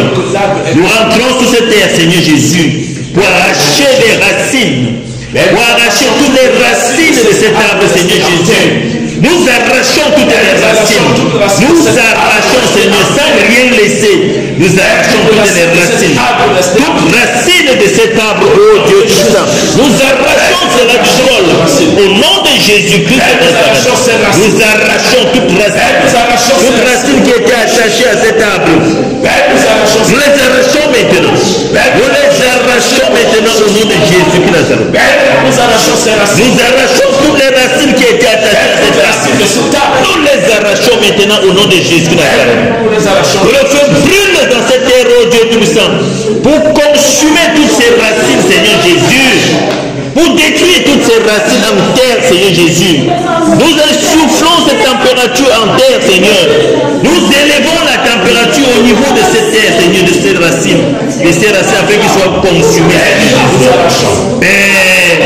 nous rentrons sur cette terre, Seigneur Jésus, pour arracher les racines, pour arracher toutes les racines de cet arbre, Seigneur Jésus. Nous arrachons toutes les racines. Nous arrachons, Seigneur, sans rien laisser. Nous arrachons toutes les racines. Toute racine de cet arbre, oh Dieu Tout-Puissant. Nous arrachons cela du sol. Au nom de Jésus-Christ de Nazareth. Nous arrachons toute racine qui était attachée à cet arbre. Nous les arrachons maintenant. Nous les arrachons maintenant au nom de Jésus-Christ de Nazareth. Nous arrachons toutes les racines qui étaient attachées à cette racine. Nous les arrachons maintenant au nom de Jésus-Christ de Nazareth. Que le feu brûle dans cette terre, oh Dieu Tout-Puissant, pour consumer toutes ces racines, Seigneur Jésus. Pour détruire toutes ces racines en terre, Seigneur Jésus. Nous insoufflons cette température en terre, Seigneur. Nous élevons la température au niveau de cette terre, Seigneur, de ces racines. De ces racines afin qu'ils soient consumés. Père,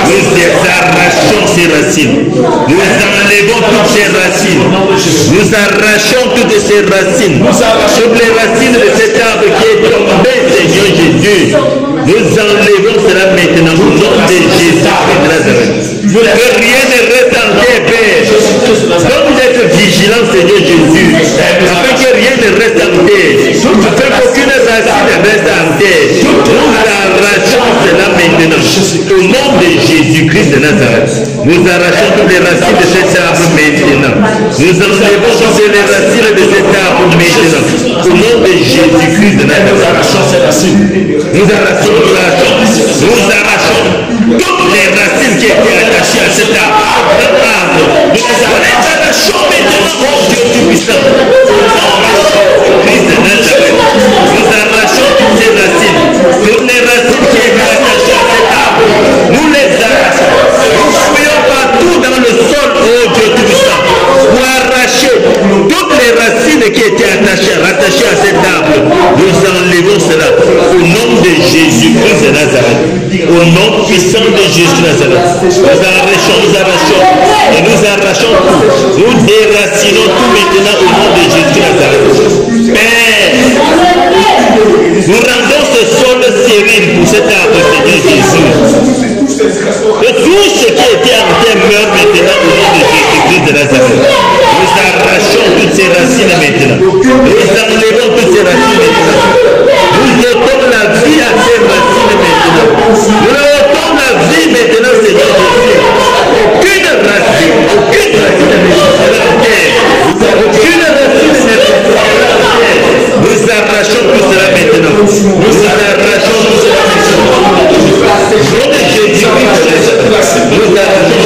nous arrachons ces racines. Nous enlevons toutes ces racines. Nous arrachons toutes ces racines. Toutes les racines de cet arbre qui est tombé, Seigneur Jésus. Nous enlevons cela maintenant au nom de Jésus de Nazareth. Que rien ne reste en terre, Père. Donc vous êtes vigilants, Seigneur Jésus, afin que rien ne reste en terre, afin qu'aucune racine ne reste en terre. Nous arrachons cela maintenant au nom de Jésus-Christ de Nazareth. Nous arrachons toutes les racines de cet arbre maintenant. Nous enlevons toutes les racines de cet arbre maintenant au nom de Jésus-Christ de Nazareth. Nous arrachons toutes les racines qui étaient attachées à cet arbre. Nous les arrachons maintenant, oh Dieu Tout-Puissant. Christ de Nazareth. Nous arrachons toutes ces racines. Toutes les racines qui étaient attachées à cet arbre. Nous les arrachons. Nous fouillons partout dans le sol, oh Dieu Tout-Puissant, pour arracher toutes les racines qui étaient rattachées à cet arbre. Nous enlevons cela au nom de Jésus-Christ de Nazareth. Au nom puissant de Jésus de Nazareth. Nous arrachons et nous arrachons tout. Nous déracinons tout maintenant au nom de Jésus de Nazareth. Père, nous rendons ce sol stérile pour cet arbre, Seigneur Jésus. Et tout ce qui était en terre meurt maintenant au nom de Jésus-Christ de Nazareth. Nous arrachons toutes ces racines maintenant. Nous enlevons toutes ces racines maintenant. Nous ôtons la vie à ces racines maintenant. Nous ôtons la vie maintenant, Seigneur Jésus. Aucune racine ne restera en terre. Aucune racine ne restera en terre. Nous arrachons tout cela maintenant. Nous arrachons tout cela maintenant. Au nom de Jésus-Christ, nous arrachons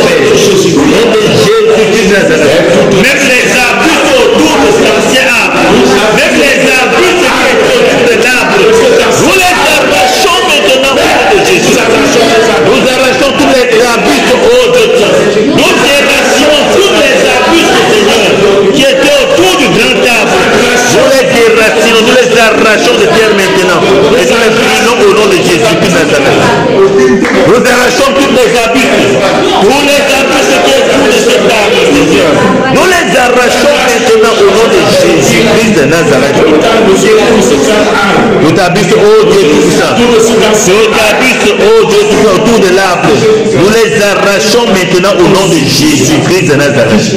au nom de Jésus-Christ. Même les arbustes autour de cet ancien arbre, même les arbustes qui étaient autour de l'arbre, nous les arrachons maintenant au nom de Jésus. Nous arrachons tous les arbustes au de temps. Nous déracinons tous les arbustes, Seigneur, qui étaient autour du grand arbre. Nous les déracinons, nous les arrachons de terre maintenant. Et nous les brûlons au nom de Jésus-Christ Nazareth. Nous arrachons tous les arbustes, tous les arbustes qui sont autour de cet arbre, Seigneur. Nous les arrachons maintenant au nom de Jésus-Christ de Nazareth. Tout arbuste, oh Dieu Tout-Puissant. Tout arbuste, oh Dieu Tout-Puissant, autour de l'arbre. Nous les arrachons maintenant au nom de Jésus-Christ de Nazareth.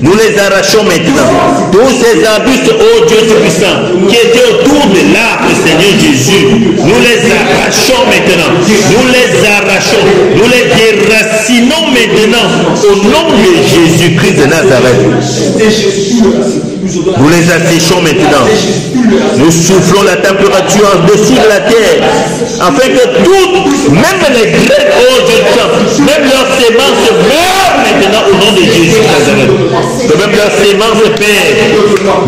Nous les arrachons maintenant. Tous ces arbustes, oh Dieu Tout-Puissant, qui étaient autour de l'arbre, Seigneur Jésus, nous les arrachons maintenant. Nous les arrachons. Nous les déracinons maintenant au nom de Jésus-Christ de Nazareth. Nous les asséchons maintenant. Nous soufflons la température en dessous de la terre, afin que toutes, même les graines, oh Dieu Tout-Puissant, même leurs sémences meurent maintenant au nom de Jésus de Nazareth. Que même leurs sémences perdent,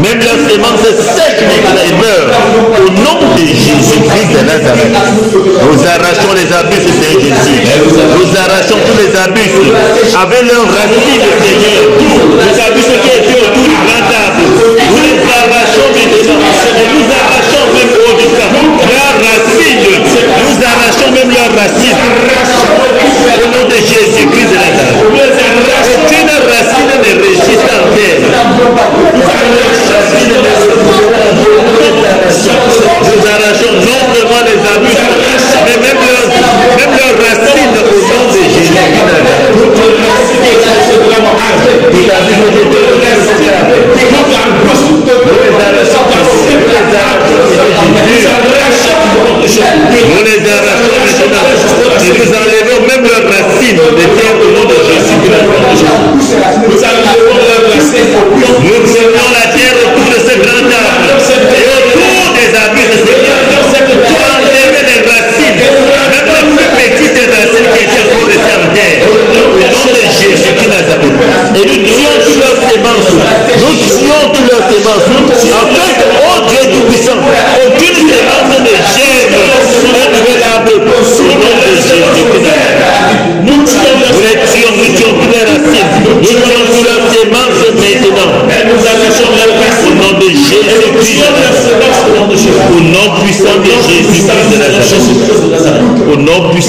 même leurs sémences sèchent maintenant et meurent au nom de Jésus-Christ de Nazareth. Nous arrachons les arbustes, Seigneur Jésus. Nous arrachons tous les arbustes avec leurs racines, Seigneur. Les arbustes qui étaient autour du grand arbre, nous les arrachons maintenant. Et nous arrachons même au leurs racines. Nous arrachons même leurs racines. Au nom de Jésus-Christ de Nazareth. Aucune racine ne résiste en terre. Nous arrachons non seulement les arbustes, mais même leurs racines au nom de Jésus-Christ. Tout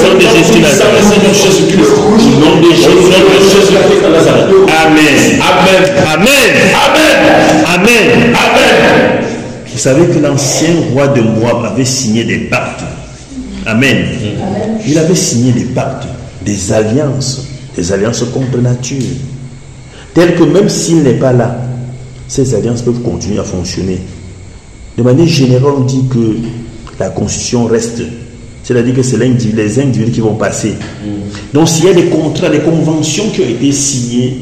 puissant de Jésus de Nazareth. Au nom de Jésus de Nazareth. Amen. Amen. Amen. Amen. Amen. Vous savez que l'ancien roi de Moab avait signé des pactes. Amen. Il avait signé des pactes, des alliances contre nature. Telles que même s'il n'est pas là, ces alliances peuvent continuer à fonctionner. De manière générale, on dit que la constitution reste. C'est-à-dire que c'est les individus qui vont passer. Donc s'il y a des contrats, des conventions qui ont été signées,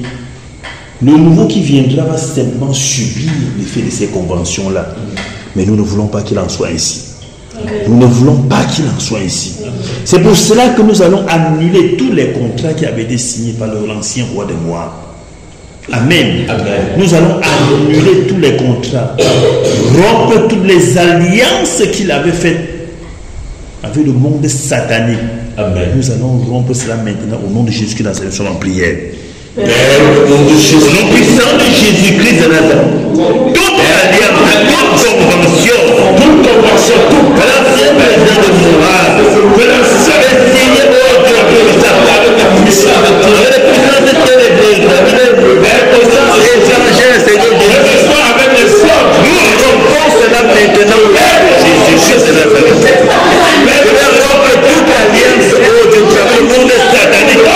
le nouveau qui viendra va simplement subir l'effet de ces conventions-là. Mais nous ne voulons pas qu'il en soit ainsi. Nous ne voulons pas qu'il en soit ainsi. C'est pour cela que nous allons annuler tous les contrats qui avaient été signés par l'ancien roi de Moab. Amen. Nous allons annuler tous les contrats, rompre toutes les alliances qu'il avait faites avec le monde satanique. Amen. Nous allons rompre cela maintenant au nom de Jésus-Christ dans cette en prière. Père, au nom de Jésus, au nom puissant de Jésus-Christ de Nazareth, toute alliance, toute convention, que l'ancien président de Moab, que l'ancien signé au Dieu de avec la puissance ténébreuse, avec la puissance étrangère, Seigneur Jésus, avec les sortes, nous rompons cela maintenant au nom de Jésus-Christ de Nazareth. Que nous rompons toute alliance au Dieu avec le monde satanique.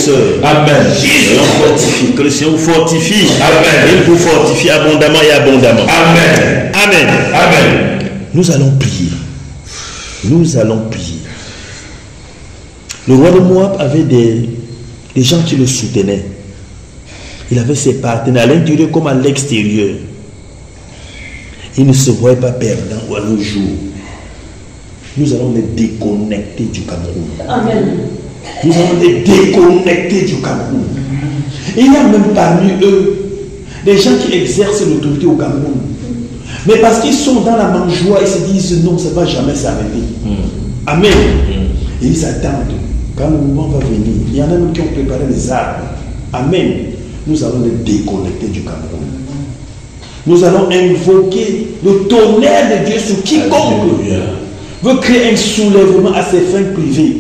sœurs. Amen. Soyons fortifiés. Que le Seigneur vous fortifie. Amen. Il vous fortifie abondamment et abondamment. Amen. Amen. Amen. Nous allons prier. Nous allons prier. Le roi de Moab avait des gens qui le soutenaient. Il avait ses partenaires à l'intérieur comme à l'extérieur. Il ne se voyait pas perdant ou à le jour. Nous allons les déconnecter du Cameroun. Amen. Nous allons les déconnecter du Cameroun. Il y a même parmi eux des gens qui exercent l'autorité au Cameroun. Mais parce qu'ils sont dans la mangeoire, ils se disent non, ça ne va jamais s'arrêter. Amen. Et ils attendent. Quand le moment va venir, il y en a même qui ont préparé les armes. Amen. Nous allons les déconnecter du Cameroun. Nous allons invoquer le tonnerre de Dieu sur quiconque veut créer un soulèvement à ses fins privées.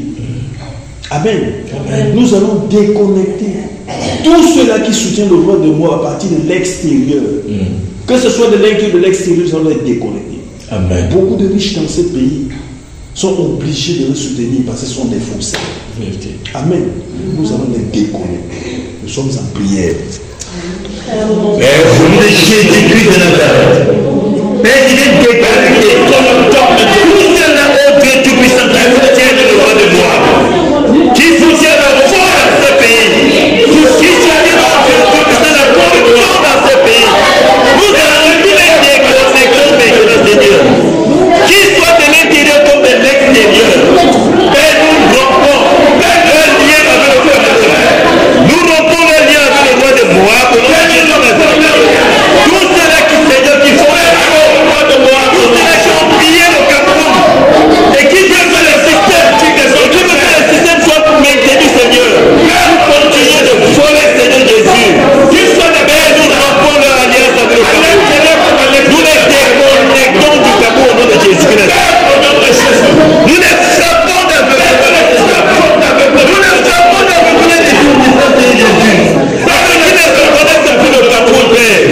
Amen. Amen. Nous allons déconnecter tous ceux-là qui soutiennent le roi de moi à partir de l'extérieur. Que ce soit de l'intérieur ou de l'extérieur, nous allons les déconnecter. Amen. Beaucoup de riches dans ce pays sont obligés de le soutenir parce qu'ils sont des faussaires. Amen. Nous allons les déconnecter. Nous sommes en prière. Père, au nom de Jésus-Christ de Nazareth, Père, il est déconnecté. Tout cela, ô Dieu Tout-Puissant, qui soutient le roi de Moab, qui soutient la foi dans ce pays, qui soutient la corruption dans ce pays, nous allons tous les déconnecter maintenant, Seigneur. Qui soit de l'intérieur comme de l'extérieur, Père, nous rompons le lien avec le Cameroun. Nous rompons le lien avec le roi de Moab. Tous ceux-là qui, Seigneur, qui font le roi de Moab, tous ceux-là qui ont prié le Cameroun et qui veulent que le système soit maintenu, Seigneur. Nous continuons de voler, Seigneur Jésus. Père, nous rompons leur alliance avec le Cameroun. Nous les déconnectons du Cameroun au nom de Jésus-Christ. Nous les frappons d'aveuglement. Nous les frappons d'aveuglement des fournisseurs de Jésus. Afin qu'ils ne reconnaissent plus le Cameroun, Père.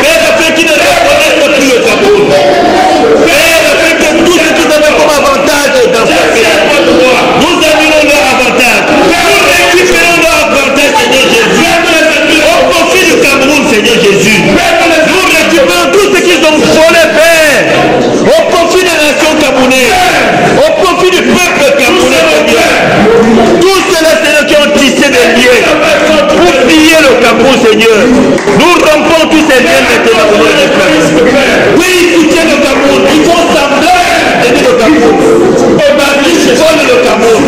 Père, afin qu'ils ne reconnaissent plus le Cameroun. Père, afin que tout ce qu'ils avaient comme avantage dans ce pays, nous annulons leur avantage. Nous récupérons leur avantage, Seigneur Jésus. Au profit du Cameroun, Seigneur Jésus. Nous récupérons tout ce qu'ils ont volé, Père. Au profit des nations camerounaises. Au profit du peuple camerounais, Seigneur. Tous ceux-là, Seigneur, qui ont tissé des liens pour piller le Cameroun, Seigneur. Nous rompons tous ces liens maintenant au nom de Jésus. Oui, ils soutiennent le Cameroun. Ils font semblant d'aider le Cameroun. Ils volent le Cameroun.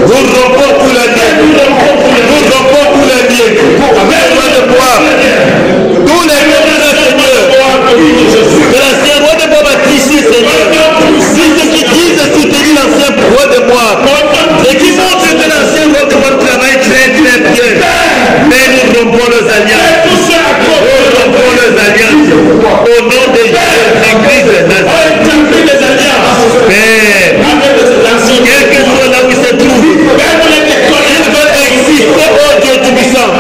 Nous rompons tous les liens. Nous rompons tous les liens. Avec le roi de Moab. Tous les liens, Seigneur. Que l'ancien roi de Moab a tissé, Seigneur. Tous ceux qui disent soutenir l'ancien roi de Moab. Et qui montrent que l'ancien roi de Moab travaille très très bien. Mais nous rompons les alliances. Nous rompons les alliances. Au nom de Jésus-Christ de Nazareth. Père, quel que soit là où ils se trouvent, ils veulent exister, oh Dieu Tout-Puissant.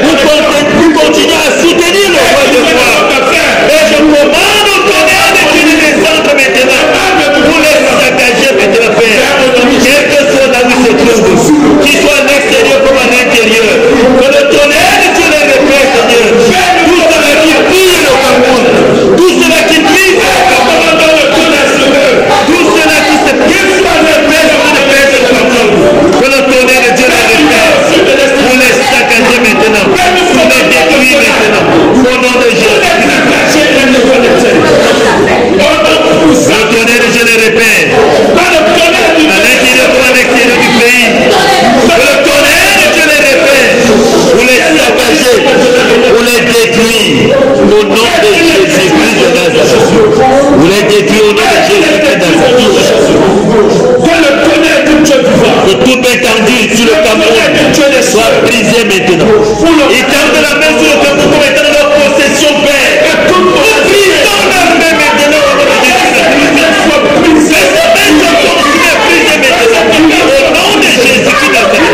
Nous continuons à soutenir le roi de Moab. Et je commande au tonnerre de Dieu de descendre maintenant pour les saccager maintenant, Père. Quel que soit là où ils se trouvent, qu'ils soient à l'extérieur comme à l'intérieur, que le tonnerre de Dieu les répète, Seigneur. Tout cela qui pille le Cameroun, tout cela qui pille le Cameroun, tout cela qui se pille sur le père de perdre le Cameroun, que le tonnerre de Dieu les répète, pour les saccager maintenant, pour les détruire maintenant, au nom de Jésus. Le tonnerre de Dieu les répète, à l'intérieur comme à l'extérieur du pays, que le tonnerre de Dieu les répète, pour les saccager, pour les détruire, au nom de Jésus-Christ de Nazareth. Vous les détruire au nom de Jésus-Christ de Nazareth. Que tout étendue sur le Cameroun soit brisé maintenant. Ils tendent la main sur le Cameroun comme étant leur possession, Père. Nous brisons la main maintenant au nom de Jésus-Christ. Les mains sont continuées à briser maintenant. Au nom de Jésus-Christ de Nazareth.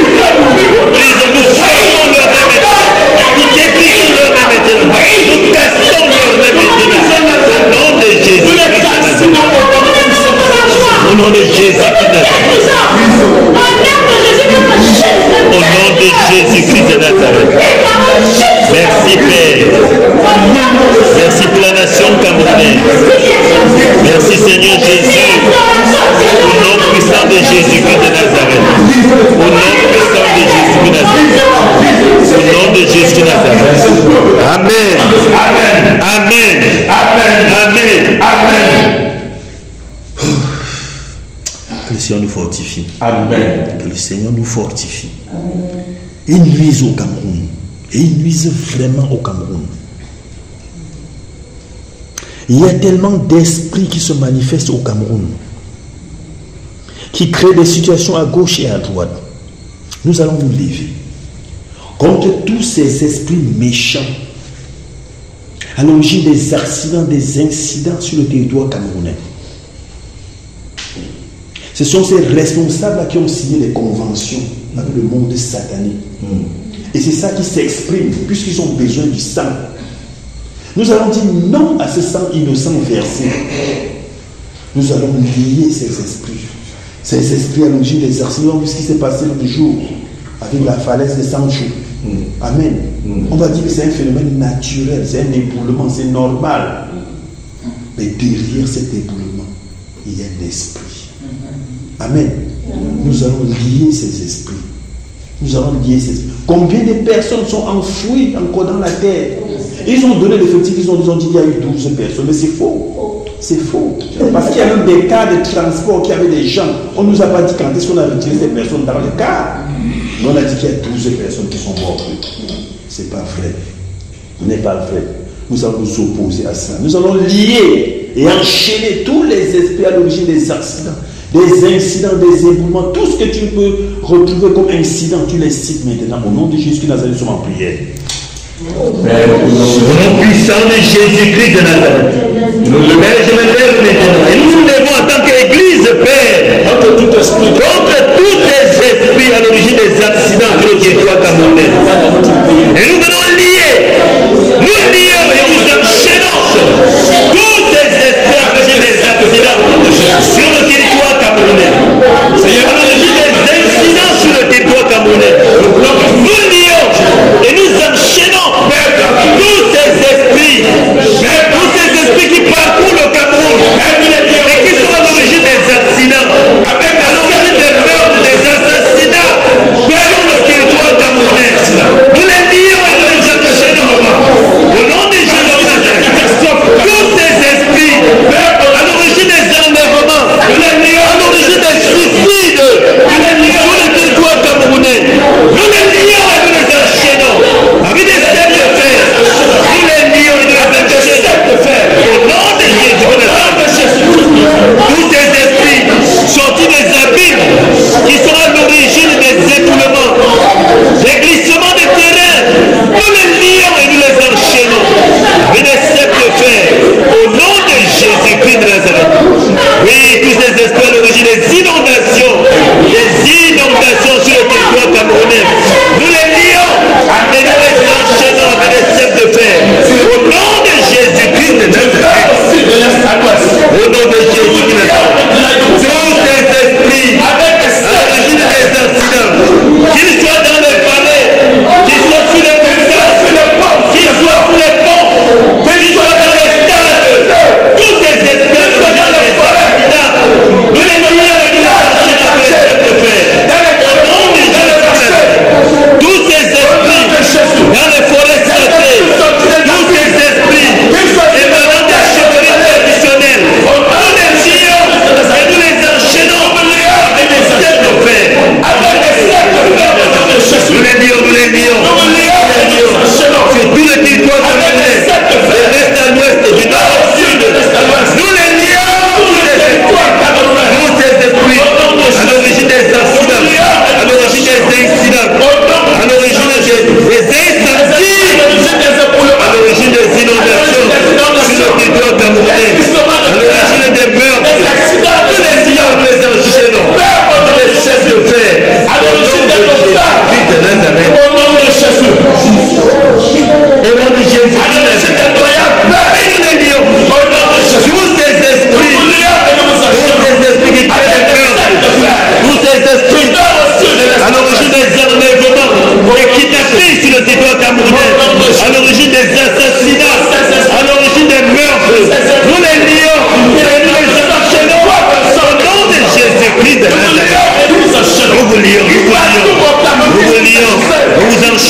Nous frappons leur main maintenant. Nous détruisons leur main maintenant. Nous cassons leur main maintenant. Au nom de Jésus-Christ de Nazareth. Au nom de Jésus-Christ de Nazareth. Au nom de de Nazareth. Merci Père. Merci pour la nation camerounaise. Merci Seigneur Jésus. Au nom puissant de Jésus-Christ de Nazareth. Au nom puissant de Jésus de Nazareth. Au nom de Jésus de Nazareth. Amen. Amen. Amen. Amen. Amen. Amen. Que le Seigneur nous fortifie. Amen. Que le Seigneur nous fortifie. Amen. Et nuise au Cameroun. Et nuise vraiment au Cameroun. Il y a tellement d'esprits qui se manifestent au Cameroun, qui créent des situations à gauche et à droite. Nous allons nous lever contre tous ces esprits méchants à l'origine des accidents, des incidents sur le territoire camerounais. Ce sont ces responsables qui ont signé les conventions avec le monde satanique. Et c'est ça qui s'exprime, puisqu'ils ont besoin du sang. Nous allons dire non à ce sang innocent versé. Nous allons lier ces esprits. Ces esprits à l'origine des accidents, ce qui s'est passé l'autre jour avec la falaise de Sancho. Amen. On va dire que c'est un phénomène naturel, c'est un éboulement, c'est normal. Mais derrière cet éboulement, il y a un esprit. Amen. Nous allons lier ces esprits. Nous allons lier ces esprits. Combien de personnes sont enfouies encore dans la terre? Ils ont donné l'effectif, ils ont dit qu'il y a eu 12 personnes, mais c'est faux. C'est faux. Parce qu'il y a même des cas de transport qui avaient des gens. On ne nous a pas dit quand est-ce qu'on a retiré ces personnes dans le cas. Mais on a dit qu'il y a 12 personnes qui sont mortes. C'est pas vrai. Ce n'est pas vrai. Nous allons nous opposer à ça. Nous allons lier et enchaîner tous les esprits à l'origine des accidents, des incidents, des éboulements, tout ce que tu peux retrouver comme incident, tu les cites maintenant. Au nom de Jésus de Nazareth, nous sommes en prière. Au nom puissant de Jésus-Christ de Nazareth, Père, je me lève maintenant et nous nous levons en tant qu'Église, Père, contre tous les esprits à l'origine des accidents que le territoire camerounais. Et nous venons lier, nous lions et nous enchaînons tous ces esprits à l'origine des accidents sur le territoire camerounais. À l'origine des incidents sur le territoire camerounais. Nous lions et nous enchaînons tous ces esprits qui parcourent le Cameroun et qui sont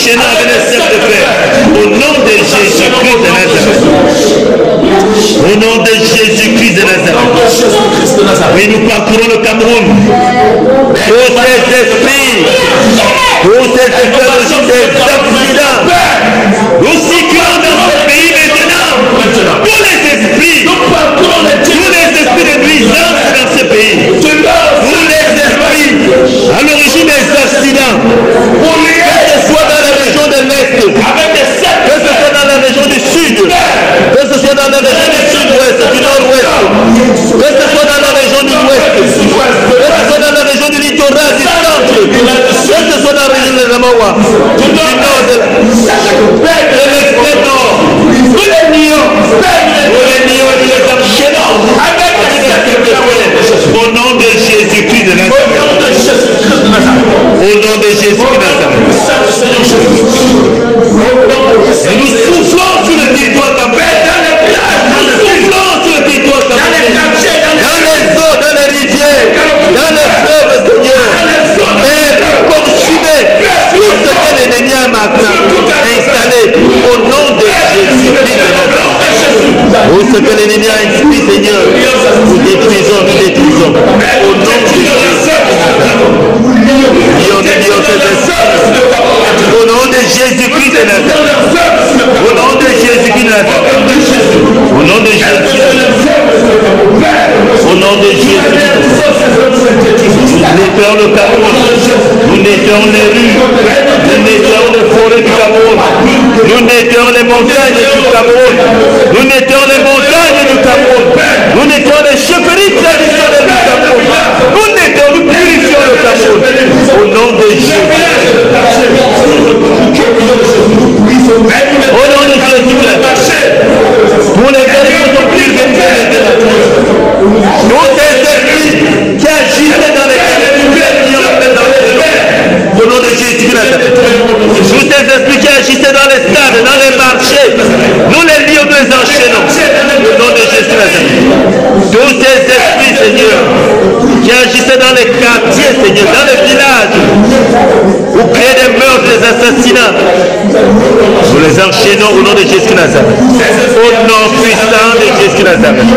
enchaînons avec les cercles de fer. Au nom de Jésus-Christ de Nazareth. Au nom de Jésus-Christ de Nazareth. Oui, nous parcourons le Cameroun. Pour ces esprits, pour ces accidents, nous circulons dans ce pays maintenant. Tous les esprits de nuisance dans ce pays. Tous les esprits à l'origine des accidents. Que ce soit dans la région de l'Est, que ce soit dans la région du Sud, que ce soit dans la région du Sud-Ouest, du Nord-Ouest, que ce soit dans la région du Ouest, que ce soit dans la région du littoral, du centre, que ce soit dans la région de Ramawa, du nord, de l'extrême nord, nous les nions et les enchaînons avec au nom de Jésus-Christ de Nazareth. Au nom de Jésus-Christ de Nazareth. Et nous soufflons sur le territoire camerounais. Nous soufflons sur le territoire camerounais. Dans les eaux, dans les rivières, dans les fleuves, Seigneur. Et consommer tout ce que l'ennemi a maintenant installé au nom de Jésus-Christ de Nazareth. Tout ce que l'ennemi a inscrit, Seigneur, nous détruisons, nous détruisons. Au nom de Jésus. Au nom de Jésus-Christ de Nazareth. Au nom de Jésus-Christ de Nazareth. Au nom de Jésus-Christ. Au nom de Jésus-Christ. Nous nettoyons le Cameroun. Nous nettoyons les rues. Nous nettoyons les forêts du Cameroun. Nous nettoyons les montagnes du Cameroun. Nous nettoyons les montagnes du Cameroun. Nous nettoyons les chefferies traditionnelles du Cameroun. Nous nettoyons, nous purifions le Cameroun. Au nom de Jésus. Au nom de Jésus. Pour les personnes qui sont purifiées tous ces esprits qui agissaient dans les au nom de Jésus. Tous ces esprits qui agissaient dans les stades, dans les marchés, nous les lions, nous les enchaînons. Au nom de Jésus. Tous ces esprits, Seigneur, qui agissaient dans les quartiers, Seigneur, dans les villages, où créer des meurtres, des assassinats, nous les enchaînons au nom de Jésus Nazareth. Au nom puissant de Jésus Nazareth.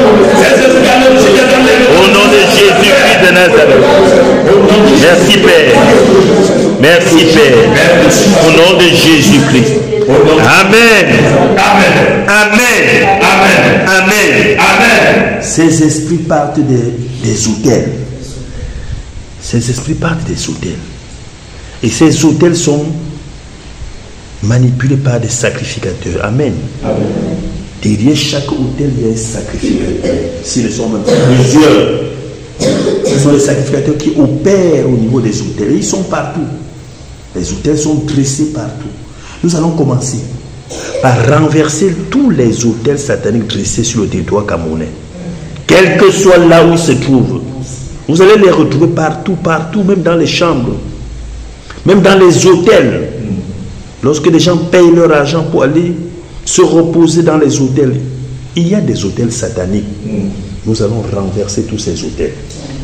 Au nom de Jésus-Christ de Nazareth. Merci Père. Merci Père. Au nom de Jésus-Christ. Amen. Amen. Amen. Amen. Amen. Amen. Ces esprits partent des autels. Ces esprits partent des autels. Et ces autels sont manipulés par des sacrificateurs. Amen. Amen. Derrière chaque autel, il y a un sacrificateur. S'ils sont même plusieurs, ce sont les sacrificateurs qui opèrent au niveau des autels. Et ils sont partout. Les autels sont dressés partout. Nous allons commencer par renverser tous les autels sataniques dressés sur le territoire camerounais. Quel que soit là où ils se trouvent. Vous allez les retrouver partout, partout, même dans les chambres. Même dans les hôtels. Lorsque les gens payent leur argent pour aller se reposer dans les hôtels, il y a des hôtels sataniques. Nous allons renverser tous ces hôtels.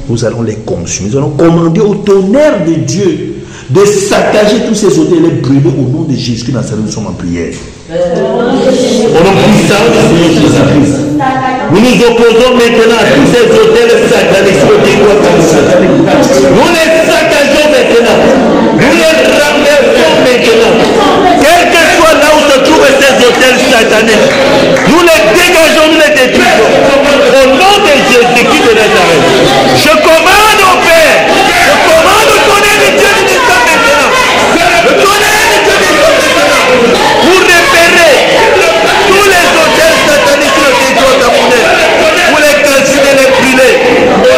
Nous allons les consumer. Nous allons commander au tonnerre de Dieu de saccager tous ces hôtels et les brûler au nom de Jésus-Christ. Nous sommes en prière. Au nom puissant du Seigneur Jésus-Christ. Nous nous opposons maintenant à tous ces hôtels sataniques sur le territoire camerounais. Nous les saccageons maintenant. Nous les renversons maintenant. Quel que soit là où se trouvent ces hôtels sataniques, nous les dégageons, nous les détruisons. Au nom de Jésus-Christ de Nazareth. Je commande au Père. Je commande au tonnerre de Dieu ministère maintenant. Le tonnerre de Dieu ministère maintenant. Pour repérer tous les hôtels sataniques sur le territoire camerounais. Pour les calciner, les brûler. Au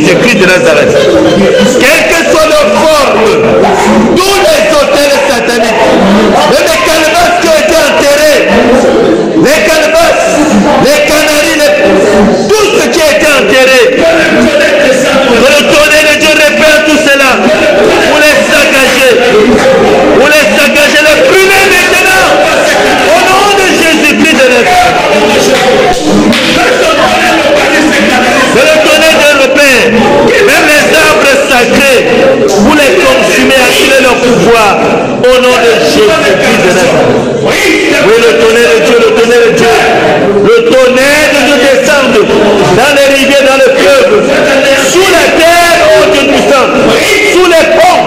Jésus-Christ de Nazareth. Quelle que soit leur forme, tous les hôtels sataniques, même les calebasses qui ont été enterrés, les calebasses, les canaries, tout ce qui a été enterré, que le tonnerre de Dieu répare tout cela, pour les saccager, les brûler maintenant, au nom de Jésus-Christ de Nazareth. Que le tonnerre de repère, même les arbres sacrés, vous les consumez, activez leur pouvoir, au nom de Jésus-Christ de Nazareth. Oui, le tonnerre de Dieu, le tonnerre de Dieu. Le tonnerre de Dieu descend dans les rivières, dans le fleuve, sous la terre, oh Dieu puissant, sous les ponts,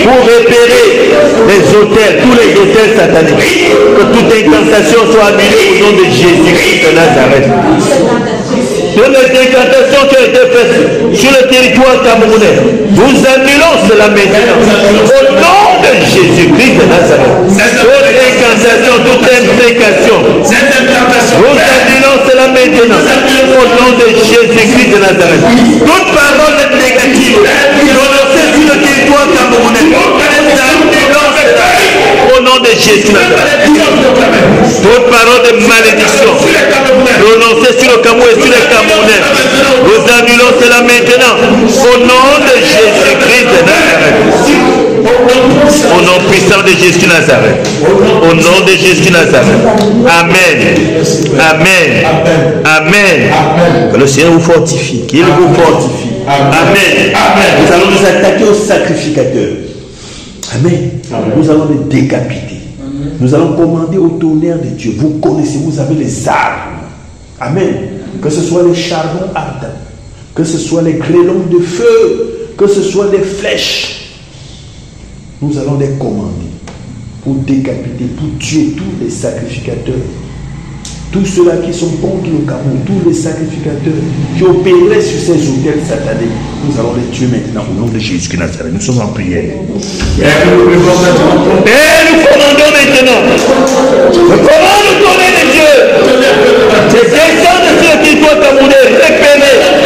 pour repérer les hôtels, tous les hôtels sataniques. Que toute incantation soit annulée au nom de Jésus-Christ de Nazareth. Toutes les incantations qui ont été faites sur le territoire camerounais, nous annulons cela maintenant. Au nom de Jésus-Christ de Nazareth. Toute incantation, toute imprécation, nous annulons cela maintenant. Au nom de Jésus-Christ de Nazareth. Toute parole négative prononcée sur le territoire camerounais, nous annulons cela. Au nom de Jésus de Nazareth. Toute parole de malédiction prononcée sur le Cameroun et sur les Camerounais, nous annulons cela maintenant. Au nom de Jésus-Christ de Nazareth. Au nom puissant de Jésus de Nazareth. Au nom de Jésus de Nazareth. Amen. Amen. Amen. Que le Seigneur vous fortifie. Qu'il vous fortifie. Amen. Nous allons nous attaquer aux sacrificateurs. Amen. Nous allons les décapiter. Nous allons commander au tonnerre de Dieu. Vous connaissez, vous avez les armes. Amen. Que ce soit les charbons ardents, que ce soit les grêlons de feu, que ce soit les flèches. Nous allons les commander pour décapiter, pour tuer tous les sacrificateurs. Tous ceux-là qui sont contre le Cameroun, tous les sacrificateurs qui opéraient sur ces hôtels sataniques, nous allons les tuer maintenant au nom de Jésus de Nazareth. Nous sommes en prière. Et nous commandons maintenant. Nous commandons le tonnerre de Dieu. Les descendants de ceux qui doivent camerounais repérer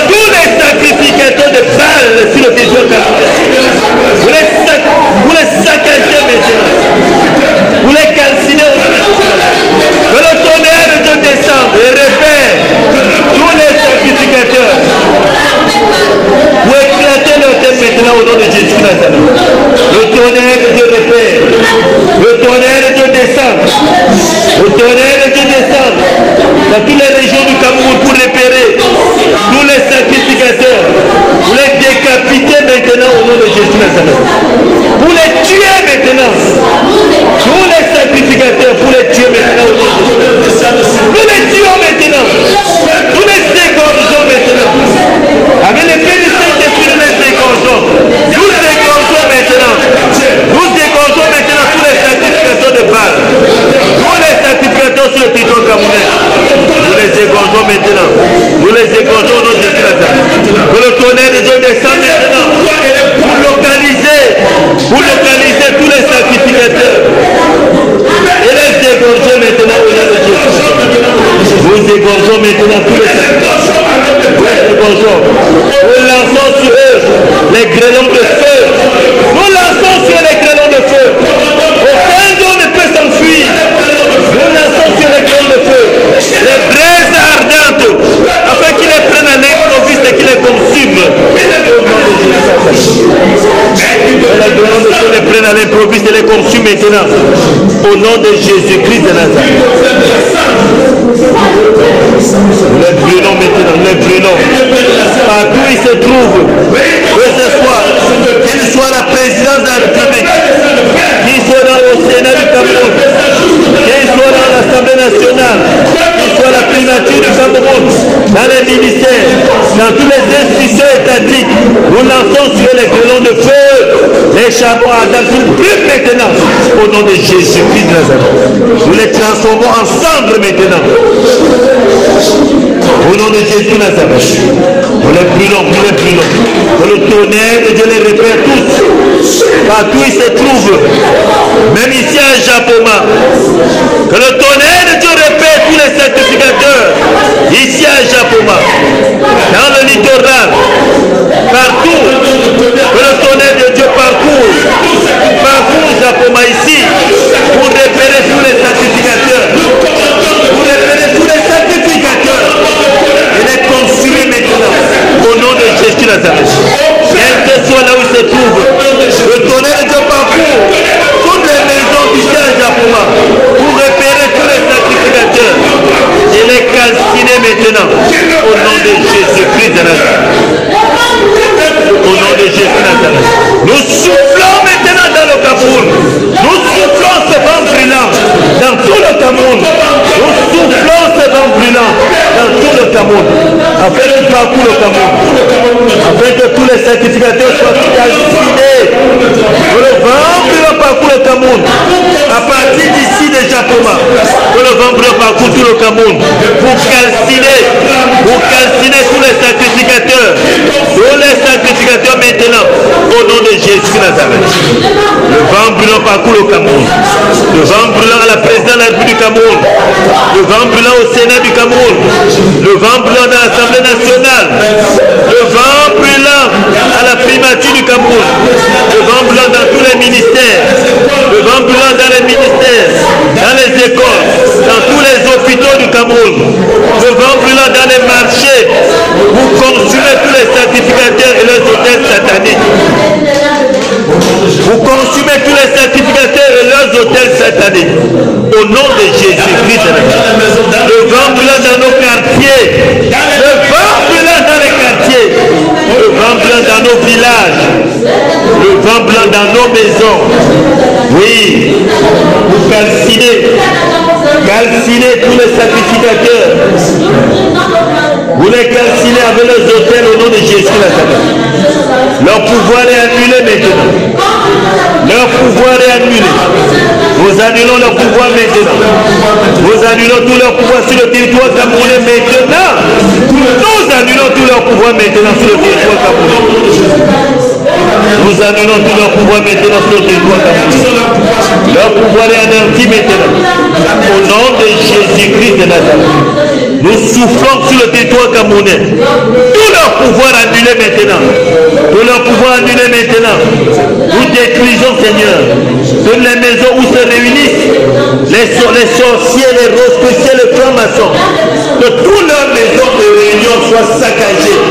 tous les sacrificateurs de Baal sur le territoire camerounais. Vous les saccagez maintenant. Vous les calcinez au que le tonnerre de Dieu descende et repère tous les sacrificateurs. Vous éclatez leur tête maintenant au nom de Jésus de Nazareth. Le tonnerre de Dieu repère. Le tonnerre de Dieu descend. Le tonnerre de Dieu descend dans toutes les régions du Cameroun pour repérer tous les sacrificateurs. Vous les décapitez maintenant au nom de Jésus de Nazareth. Vous les tuez maintenant. Tous les sacrificateurs, vous les tuez maintenant au nom de Jésus. Nous les tuons maintenant. Nous les égorgeons maintenant. Avec les pieds du Saint-Esprit, nous les égorgeons. Nous les égorgeons maintenant. Nous égorgeons maintenant tous les sacrificateurs de Baal. Tous les sacrificateurs sur le territoire camerounais. Nous les égorgeons maintenant. Nous les égorgeons au nom de Jésus. Que le tonnerre de Dieu descende maintenant. Pour localiser tous les sacrificateurs. Et les égorger maintenant au nom de Jésus. Nous égorgeons maintenant tous les sacrificateurs. Nous lançons sur eux les grêlons de feu. Nous lançons sur les grêlons de feu. Aucun d'eux ne peut s'enfuir. Nous lançons sur les grêlons de feu. Les braises ardentes, afin qu'ils les prennent à l'improviste et qu'ils les consument. Les grêlons de feu les prennent à l'improviste et les consument maintenant. Au nom de Jésus-Christ de Nazareth. Nous les brûlons maintenant, nous les brûlons. Partout où ils se trouvent, que ce soit, qu'il soit la présidence de la République, qu'il soit au Sénat du Cameroun, qu'il soit dans l'Assemblée nationale, qu'il soit la primature du Cameroun, dans les ministères, dans toutes les institutions étatiques, nous lançons sur les grêlons de feu, les charbons ardents, nous brûlons maintenant, au nom de Jésus-Christ de Nazareth. Nous les transformons ensemble maintenant. Au nom de Jésus de Nazareth. Nous les brûlons, nous les brûlons. Que le tonnerre de Dieu les repère tous. Partout ils se trouvent. Même ici à Japoma. Que le tonnerre de Dieu repère tous les sacrificateurs. Ici à Japoma. Dans le littoral. Cameroun. Afin qu'il parcourt le Cameroun. Afin que tous les sacrificateurs soient calcinés. Que le vent brûlant parcourt le Cameroun. À partir d'ici déjà Poma. Que le vent brûlant parcourt tout le Cameroun. Pour calciner tous les sacrificateurs. Tous les sacrificateurs maintenant. Au nom de Jésus Nazareth. Le vent brûlant parcourt le Cameroun. Le vent brûlant à la présidence de la République du Cameroun. Le vent brûlant au Sénat du Cameroun. Le vent brûlant dans l'Assemblée nationale. Le vent brûlant à la primature du Cameroun. Le vent brûlant dans tous les ministères. Le vent brûlant dans les ministères, dans les écoles, dans tous les hôpitaux du Cameroun. Le vent brûlant dans les marchés. Vous consumez tous les sacrificateurs et leurs hôtels sataniques. Vous consumez tous les sacrificateurs et leurs hôtels sataniques. Au nom de Jésus-Christ. Le vent brûlant dans nos quartiers. Le vent brûlant dans les quartiers. Le vent brûlant dans nos villages. Le vent brûlant dans nos maisons. Oui. Vous calcinez tous les sacrificateurs. Vous les calcinez avec leurs hôtels au nom de Jésus. Leur pouvoir est annulé maintenant. Leur pouvoir est annulé. Nous annulons leur pouvoir maintenant. Nous annulons tout leur pouvoir sur le territoire camerounais maintenant. Nous annulons tout leur pouvoir maintenant sur le territoire camerounais. Nous annulons tout leur pouvoir maintenant sur le territoire camerounais. Leur pouvoir est anéanti maintenant. Au nom de Jésus-Christ de Nazareth. Nous soufflons sur le territoire camerounais. Tout leur pouvoir annulé maintenant. Tout leur pouvoir annulé maintenant. Nous détruisons, Seigneur, toutes les maisons où se réunissent les sorciers, les rosicruciens, les francs-maçons. Que toutes leurs maisons de réunion soient saccagées.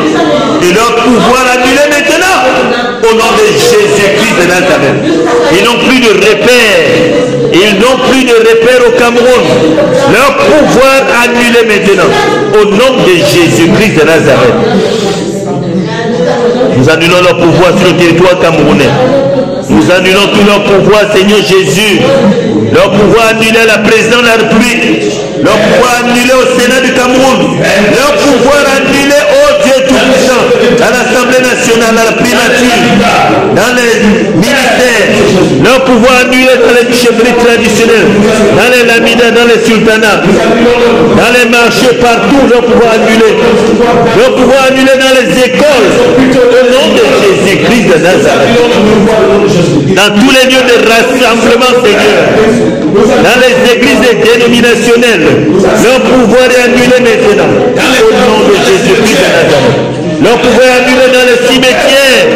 Et leur pouvoir annulé maintenant. Au nom de Jésus-Christ de Nazareth. Ils n'ont plus de repères. Ils n'ont plus de repères au Cameroun. Leur pouvoir annulé maintenant. Au nom de Jésus-Christ de Nazareth. Nous annulons leur pouvoir sur le territoire camerounais. Nous annulons tout leur pouvoir, Seigneur Jésus. Leur pouvoir annulé à la présidence de la République. Leur pouvoir annulé au Sénat du Cameroun. Leur pouvoir annulé au Dieu Tout-Puissant. À l'Assemblée nationale, à la primature. Dans les ministères. Leur pouvoir annulé dans les chefferies traditionnelles. Dans les laminas, dans les sultanats. Dans les marchés, partout, leur pouvoir annulé. Leur pouvoir annulé dans les écoles. Au nom de Jésus-Christ de Nazareth. Dans tous les lieux de rassemblement, Seigneur. Dans les églises dénominationnelles. Leur pouvoir est annulé maintenant. Au nom de Jésus-Christ de Nazareth. Leur pouvoir est annulé dans les cimetières.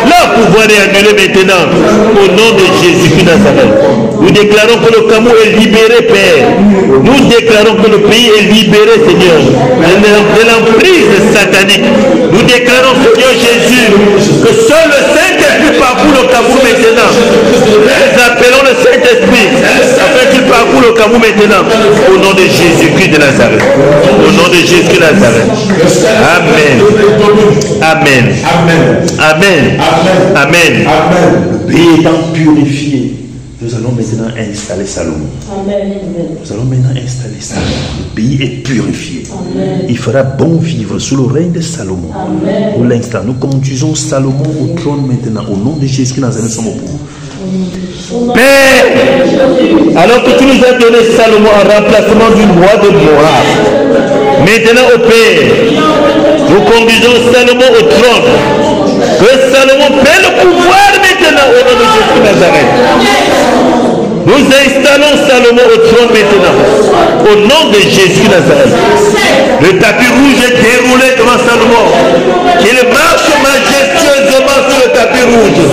Leur pouvoir est annulé maintenant. Au nom de Jésus-Christ de Nazareth. Nous déclarons que le Cameroun est libéré, Père. Nous déclarons que le pays est libéré, Seigneur, de l'emprise satanique. Nous déclarons, Seigneur Jésus, que seul le Saint-Esprit parcourt le Cameroun maintenant. Nous appelons le Saint-Esprit afin qu'il parcourt le Cameroun maintenant. Au nom de Jésus-Christ de Nazareth. Au nom de Jésus de Nazareth. Amen. Amen. Amen. Amen. Le pays étant purifié, nous allons maintenant installer Salomon. Nous allons maintenant installer Salomon. Le pays est purifié. Amen. Il fera bon vivre sous le règne de Salomon. Amen. Pour l'instant, nous conduisons Salomon au trône maintenant. Au nom de Jésus qui Nazareth, sommes au pouvoir. Père, alors que tu nous as donné Salomon en remplacement du roi de Moab, maintenant au Père, nous conduisons Salomon au trône. Que Salomon prenne le pouvoir maintenant au nom de Jésus de Nazareth. Nous installons Salomon au trône maintenant. Au nom de Jésus de Nazareth. Le tapis rouge est déroulé devant Salomon. Qu'il marche majestueusement sur le tapis rouge.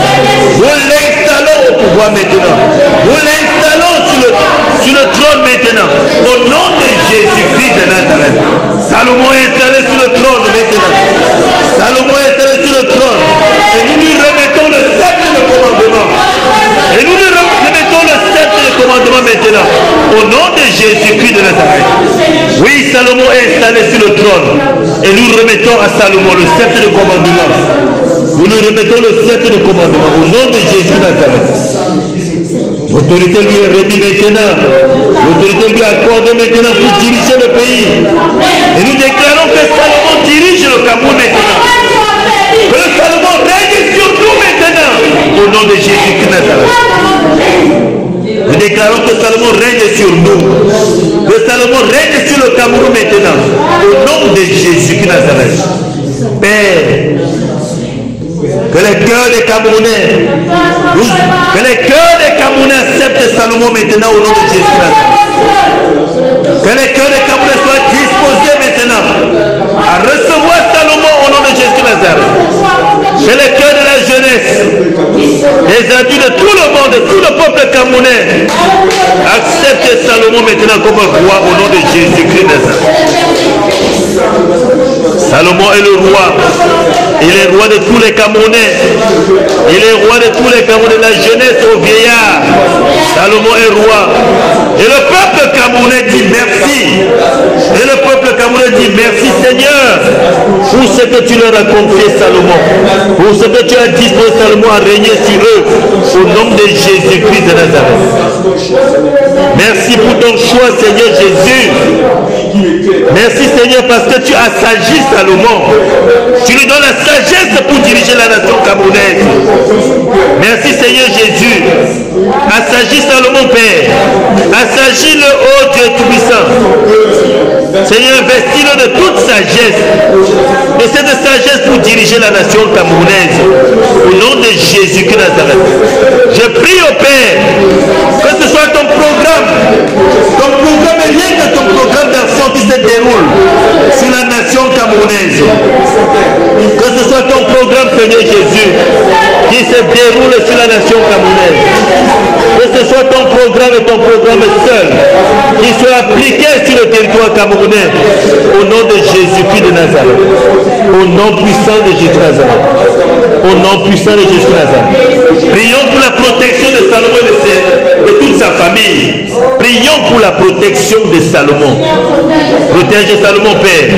Nous l'installons au pouvoir maintenant. Nous l'installons sur le trône maintenant. Au nom de Jésus-Christ de Nazareth. Salomon est installé sur le trône maintenant. Salomon est installé sur le trône. Et nous lui remettons le sceptre de commandement. Et nous lui remettons le sceptre de commandement maintenant. Au nom de Jésus-Christ de Nazareth. Oui, Salomon est installé sur le trône. Et nous remettons à Salomon le sceptre de commandement. Nous lui remettons le sceptre de commandement. Au nom de Jésus de Nazareth. L'autorité lui est remise maintenant. L'autorité lui est accordée maintenant pour diriger le pays. Et nous déclarons que Salomon dirige le Cameroun maintenant. Que le Salomon règne sur nous maintenant. Au nom de Jésus-Christ Nazareth. Nous déclarons que Salomon règne sur nous. Que Salomon règne sur le Cameroun maintenant. Au nom de Jésus-Christ Nazareth. Père, que les cœurs des Camerounais, acceptent Salomon maintenant au nom de Jésus Nazareth. Que les cœurs des Camerounais soient disposés maintenant à recevoir Salomon au nom de Jésus Nazareth. Que les cœurs de la jeunesse, les adultes de tout le monde, de tout le peuple camerounais acceptent Salomon maintenant comme roi au nom de Jésus-Christ Nazareth. Salomon est le roi. Il est roi de tous les Camerounais. Il est roi de tous les Camerounais, de la jeunesse au vieillard. Salomon est roi. Et le peuple camerounais dit merci. Et le peuple camerounais dit merci Seigneur pour ce que tu leur as confié Salomon. Pour ce que tu as disposé Salomon à régner sur eux. Au nom de Jésus-Christ de Nazareth. Merci pour ton choix Seigneur Jésus. Merci Seigneur parce que tu assagis Salomon. Tu lui donnes la sagesse pour diriger la nation camerounaise. Merci Seigneur Jésus. Assagis Salomon Père. Assagis-le ô Dieu Tout-Puissant. Seigneur, investis-le de toute sagesse. De cette sagesse pour diriger la nation camerounaise. Au nom de Jésus-Christ Nazareth. Je prie au Père que ce soit ton programme. Ton programme est rien que ton programme d'action qui se déroule sur la nation camerounaise. Que ce soit ton programme, Seigneur Jésus, qui se déroule sur la nation camerounaise. Que ce soit ton programme et ton programme seul qui soit appliqué sur le territoire camerounais. Au nom de Jésus-Christ de Nazareth. Au nom puissant de Jésus Nazareth. Au nom puissant de Jésus Nazareth. Prions pour la protection de Salomon et de toute sa famille. Prions pour la protection de Salomon. Protège Salomon, Père,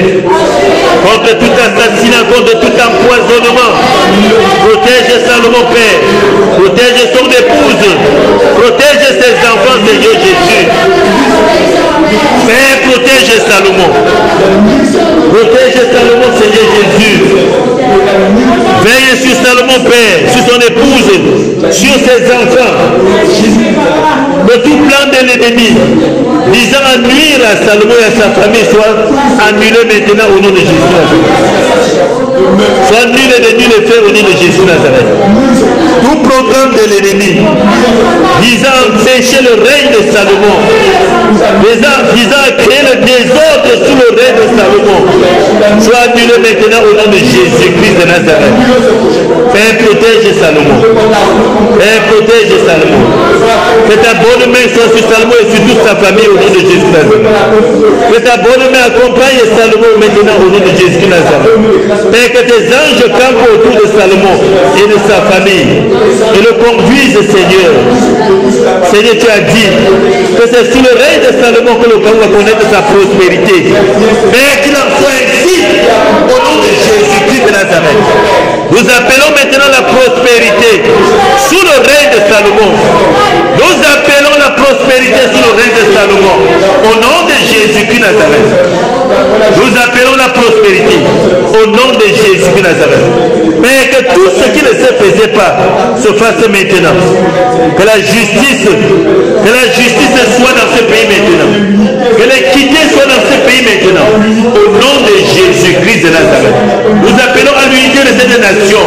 contre tout assassinat, contre tout empoisonnement. Protège Salomon, Père. Protège son épouse. Protège ses enfants, Seigneur Jésus. Père, protège Salomon. Protège Salomon, Seigneur Jésus. Veille sur Salomon, Père, sur son épouse, sur ses enfants. Que tout plan de l'ennemi visant à nuire à Salomon et à sa famille soit annulé maintenant au nom de Jésus Nazareth. Soit nul et de nul effet au nom de Jésus Nazareth. Tout programme de l'ennemi visant à empêcher le règne de Salomon, visant à créer le désordre sous le règne de Salomon, soit annulé maintenant au nom de Jésus-Christ de Nazareth. Père, protège Salomon. Père, protège Salomon. Que ta bonne main soit sur Salomon et sur toute sa famille au nom de Jésus Nazareth. Que ta bonne main accompagne Salomon maintenant au nom de Jésus Nazareth. Père, que tes anges campent autour de Salomon et de sa famille et le conduisent, Seigneur. Seigneur, tu as dit que c'est sous le règne de Salomon que le Cameroun va connaître sa prospérité. Père, qu'il en soit ainsi au nom de Jésus-Christ de Nazareth. Nous appelons maintenant la prospérité sous le règne de Salomon. Nous appelons la prospérité sous le règne de Salomon. Au nom de Jésus-Christ Nazareth. Nous appelons la prospérité au nom de Jésus-Christ Nazareth. Mais que tout ce qui ne se faisait pas se fasse maintenant. Que la justice soit dans ce pays maintenant. Que l'équité soit dans ce pays maintenant. Au nom de Jésus-Christ de Nazareth. Nous appelons à l'unité de cette nation.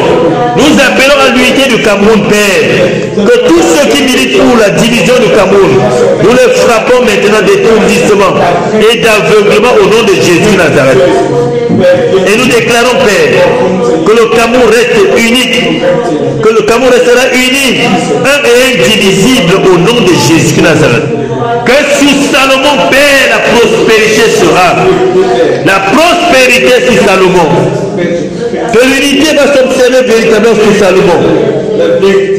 Nous appelons à l'unité du Cameroun, Père. Que tous ceux qui militent pour la division du Cameroun, nous les frappons maintenant d'étourdissement et d'aveuglement au nom de Jésus Nazareth. Et nous déclarons, Père, que le Cameroun reste unique, que le Cameroun restera uni, un et indivisible au nom de Jésus Nazareth. Que sous Salomon, Père, la prospérité sera. La prospérité sur Salomon. Que l'unité va s'observer véritablement sur Salomon.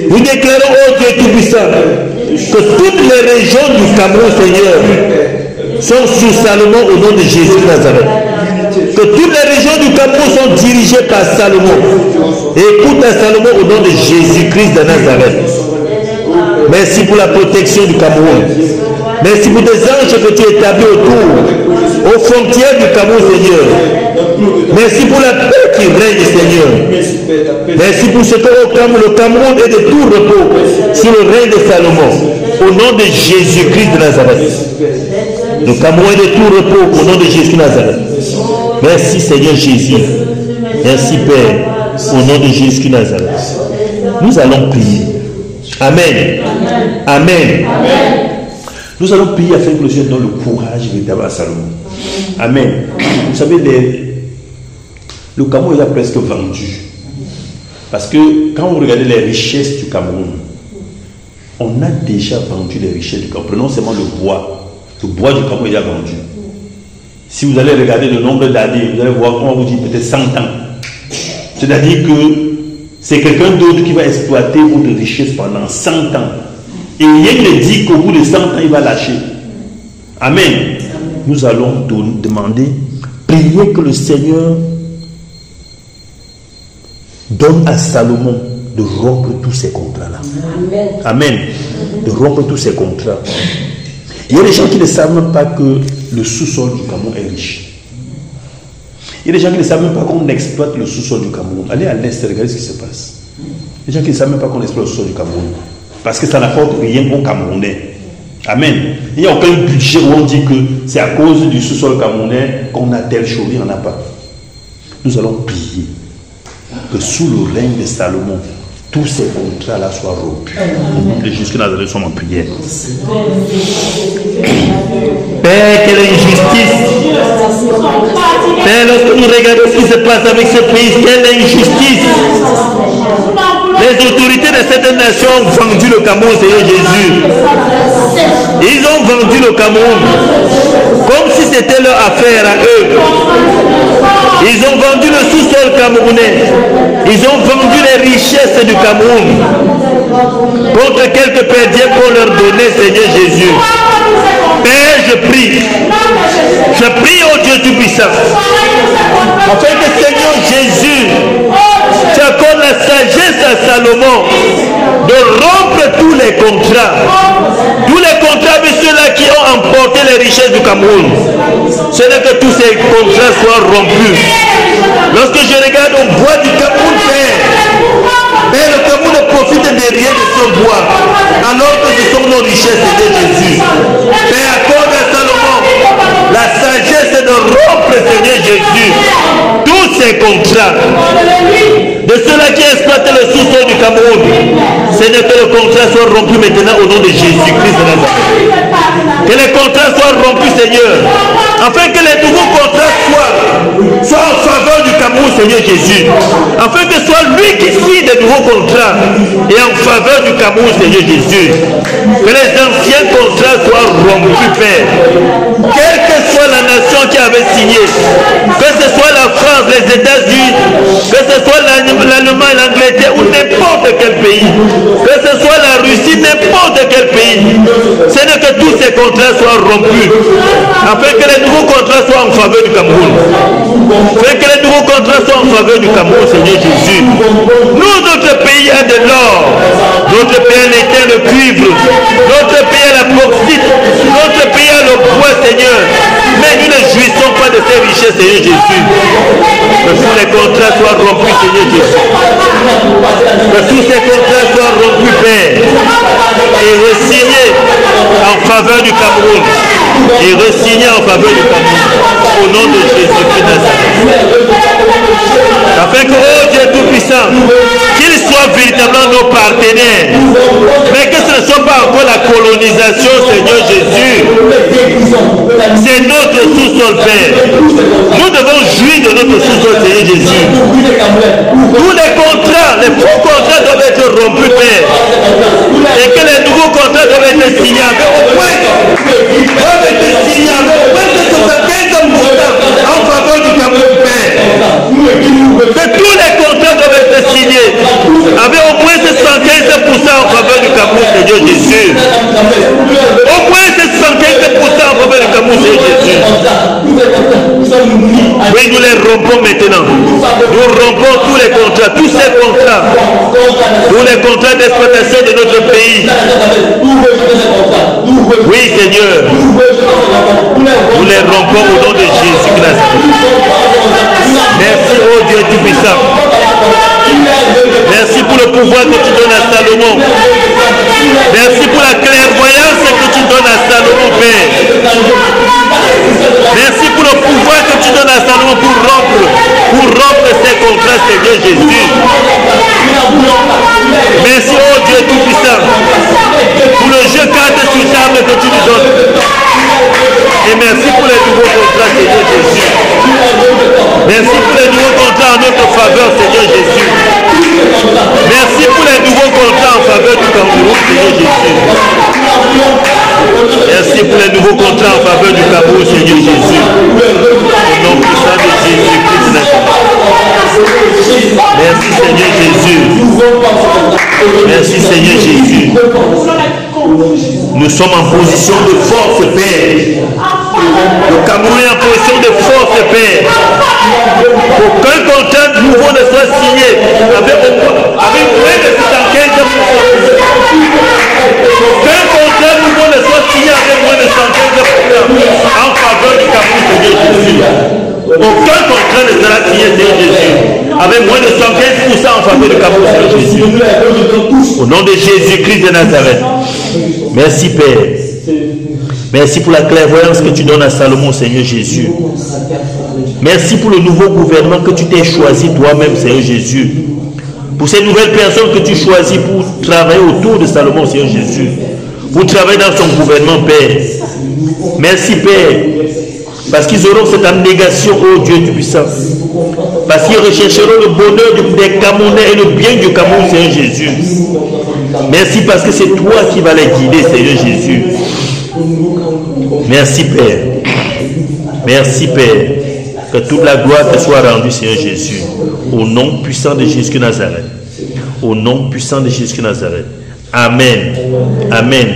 Nous déclarons, ô Dieu Tout-Puissant, que toutes les régions du Cameroun, Seigneur, sont sous Salomon au nom de Jésus Nazareth. Que toutes les régions du Cameroun sont dirigées par Salomon. Écoute à Salomon au nom de Jésus-Christ de Nazareth. Merci pour la protection du Cameroun. Merci pour des anges que tu établis autour, aux frontières du Cameroun, Seigneur. Merci pour la paix qui règne, Seigneur. Merci pour ce que le Cameroun est de tout repos sous le règne de Salomon. Au nom de Jésus-Christ de Nazareth. Le Cameroun est de tout repos au nom de Jésus de Nazareth. Merci Seigneur Jésus. Merci Père. Au nom de Jésus de Nazareth. Nous allons prier. Amen. Amen. Nous allons prier afin que le Seigneur donne le courage véritable à Salomon. Amen. Vous savez, le Cameroun est presque vendu. Parce que quand vous regardez les richesses du Cameroun, on a déjà vendu les richesses du Cameroun. Prenons seulement le bois. Le bois du Cameroun est déjà vendu. Si vous allez regarder le nombre d'années, vous allez voir, on va vous dire peut-être 100 ans. C'est-à-dire que c'est quelqu'un d'autre qui va exploiter votre richesse pendant 100 ans. Et rien ne dit qu'au bout de 100 ans, il va lâcher. Amen. Nous allons demander, prier que le Seigneur donne à Salomon de rompre tous ces contrats-là. Amen. De rompre tous ces contrats. Il y a des gens qui ne savent même pas que le sous-sol du Cameroun est riche. Il y a des gens qui ne savent même pas qu'on exploite le sous-sol du Cameroun. Allez à l'Est, regardez ce qui se passe. Il y a des gens qui ne savent même pas qu'on exploite le sous-sol du Cameroun. Parce que ça n'apporte rien aux Camerounais. Amen. Il n'y a aucun budget où on dit que c'est à cause du sous-sol camerounais qu'on a telle chose. Il n'y en a pas. Nous allons prier que sous le règne de Salomon, tous ces contrats-là soient rompus. Les jusqu'à Nazareth sont en prière. Père, quelle injustice. Père, lorsque nous regardons ce qui se passe avec ce pays, quelle injustice. Les autorités de cette nation ont vendu le Cameroun, Seigneur Jésus. Ils ont vendu le Cameroun comme si c'était leur affaire à eux. Ils ont vendu le sous-sol camerounais. Ils ont vendu les richesses du Cameroun contre quelques perdiens pour leur donner, Seigneur Jésus. Père, je prie au Dieu Tout-Puissant, afin que Seigneur Jésus, tu accordes la sagesse à Salomon de rompre tous les contrats. Tous les contrats de ceux-là qui ont emporté les richesses du Cameroun. Ce n'est que tous ces contrats soient rompus. Lorsque je regarde au bois du Cameroun, Père, le Cameroun ne profite de rien de ce bois, alors que ce sont nos richesses, Seigneur Jésus. Père, accorde à Salomon la sagesse de rompre, Seigneur Jésus, tous ces contrats de ceux-là qui exploitent le sous-sol du Cameroun. Seigneur, que le contrat soit rompu maintenant au nom de Jésus-Christ de Nazareth. Que les contrats soient rompus, Seigneur, afin que les nouveaux contrats soient en faveur du Cameroun, Seigneur Jésus. Afin que ce soit lui qui signe des nouveaux contrats et en faveur du Cameroun, Seigneur Jésus. Que les anciens contrats soient rompus, Père. Quelle que soit la nation qui avait signé, que ce soit la France, les États-Unis, que ce soit l'Allemagne, l'Angleterre ou n'importe quel pays, que ce soit la Russie, n'importe quel pays, c'est que tous ces contrats soient rompus, afin que les nouveaux contrats soient en faveur du Cameroun. Afin que les nouveaux contrats soient en faveur du Cameroun, Seigneur Jésus. Nous, notre pays a de l'or, notre pays a l'étain, le cuivre, notre pays a la bauxite, notre pays a le bois, Seigneur. Mais nous ne jouissons pas de ces richesses, Seigneur Jésus. Que tous les contrats soient rompus, Seigneur Jésus. Que tous ces contrats soient rompus, Père, et re-signés en faveur du Cameroun. Et re-signés en faveur du Cameroun. Au nom de Jésus-Christ de Nazareth. Afin que, oh Dieu Tout-Puissant, qu'ils soient véritablement nos partenaires, mais que ce ne soit pas encore la colonisation, Seigneur Jésus. C'est notre sous-sol, Père. Nous devons jouir de notre sous-sol, Seigneur Jésus. Tous les contrats, les faux contrats doivent être rompus, Père. Et que les nouveaux contrats doivent être signés avec au moins en faveur du Cameroun, Père. Que tous les contrats doivent être signés avec au moins 75% en faveur du Cameroun, Seigneur Jésus. Au moins 75% en faveur du Cameroun, Seigneur Jésus. Oui, nous les rompons maintenant. Nous rompons tous les contrats, tous ces contrats, tous les contrats d'exploitation de notre pays. Oui, Seigneur. Nous les rompons au nom de Jésus-Christ. Merci, oh Dieu Tout-Puissant. Merci pour le pouvoir que tu donnes à Salomon. Merci pour la clairvoyance que tu donnes à Salomon, Père. Merci pour le pouvoir que tu donnes à Salomon pour rompre ces contrats, Seigneur Jésus. Merci, oh Dieu Tout-Puissant, pour le jeu carte sur table que tu nous donnes. Et merci pour les nouveaux contrats, Seigneur Jésus. Merci pour les nouveaux contrats en notre faveur, Seigneur Jésus. Merci pour les nouveaux contrats en faveur du Cameroun, Seigneur Jésus. Merci pour les nouveaux contrats en faveur du Cameroun, Seigneur Jésus. Au nom puissant de Jésus-Christ. Merci, Seigneur Jésus. Merci, Seigneur Jésus. Nous sommes en position de force, Père. Le Cameroun est en position de force, Père. Aucun contrat nouveau ne soit signé avec moins de 75%. Aucun contrat nouveau ne soit signé avec moins de 75% en faveur du Cameroun, Seigneur Jésus. Aucun contrat ne sera signé, Seigneur Jésus, avec moins de 75% en faveur du Cameroun, Seigneur Jésus. Au nom de Jésus-Christ de Nazareth. Merci, Père. Merci pour la clairvoyance que tu donnes à Salomon, Seigneur Jésus. Merci pour le nouveau gouvernement que tu t'es choisi toi-même, Seigneur Jésus. Pour ces nouvelles personnes que tu choisis pour travailler autour de Salomon, Seigneur Jésus. Pour travailler dans son gouvernement, Père. Merci, Père. Parce qu'ils auront cette abnégation, ô Dieu Tout-Puissant. Parce qu'ils rechercheront le bonheur des Camerounais et le bien du Cameroun, Seigneur Jésus. Merci parce que c'est toi qui vas les guider, Seigneur Jésus. Merci, Père. Merci, Père. Que toute la gloire te soit rendue, Seigneur Jésus. Au nom puissant de Jésus Nazareth. Au nom puissant de Jésus Nazareth. Amen. Amen.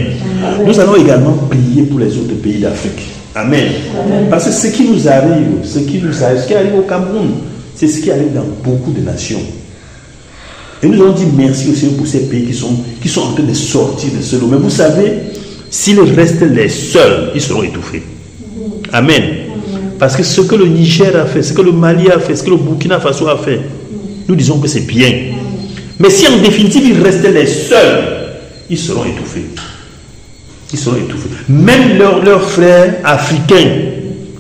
Nous allons également prier pour les autres pays d'Afrique. Amen. Parce que ce qui nous arrive, ce qui arrive au Cameroun, c'est ce qui arrive dans beaucoup de nations. Et nous allons dire merci aussi pour ces pays qui sont en train de sortir de ce lot. Mais vous savez, s'ils restent les seuls, ils seront étouffés. Amen. Parce que ce que le Niger a fait, ce que le Mali a fait, ce que le Burkina Faso a fait, nous disons que c'est bien. Mais si en définitive ils restaient les seuls, ils seront étouffés. Ils seront étouffés. Même leurs frères africains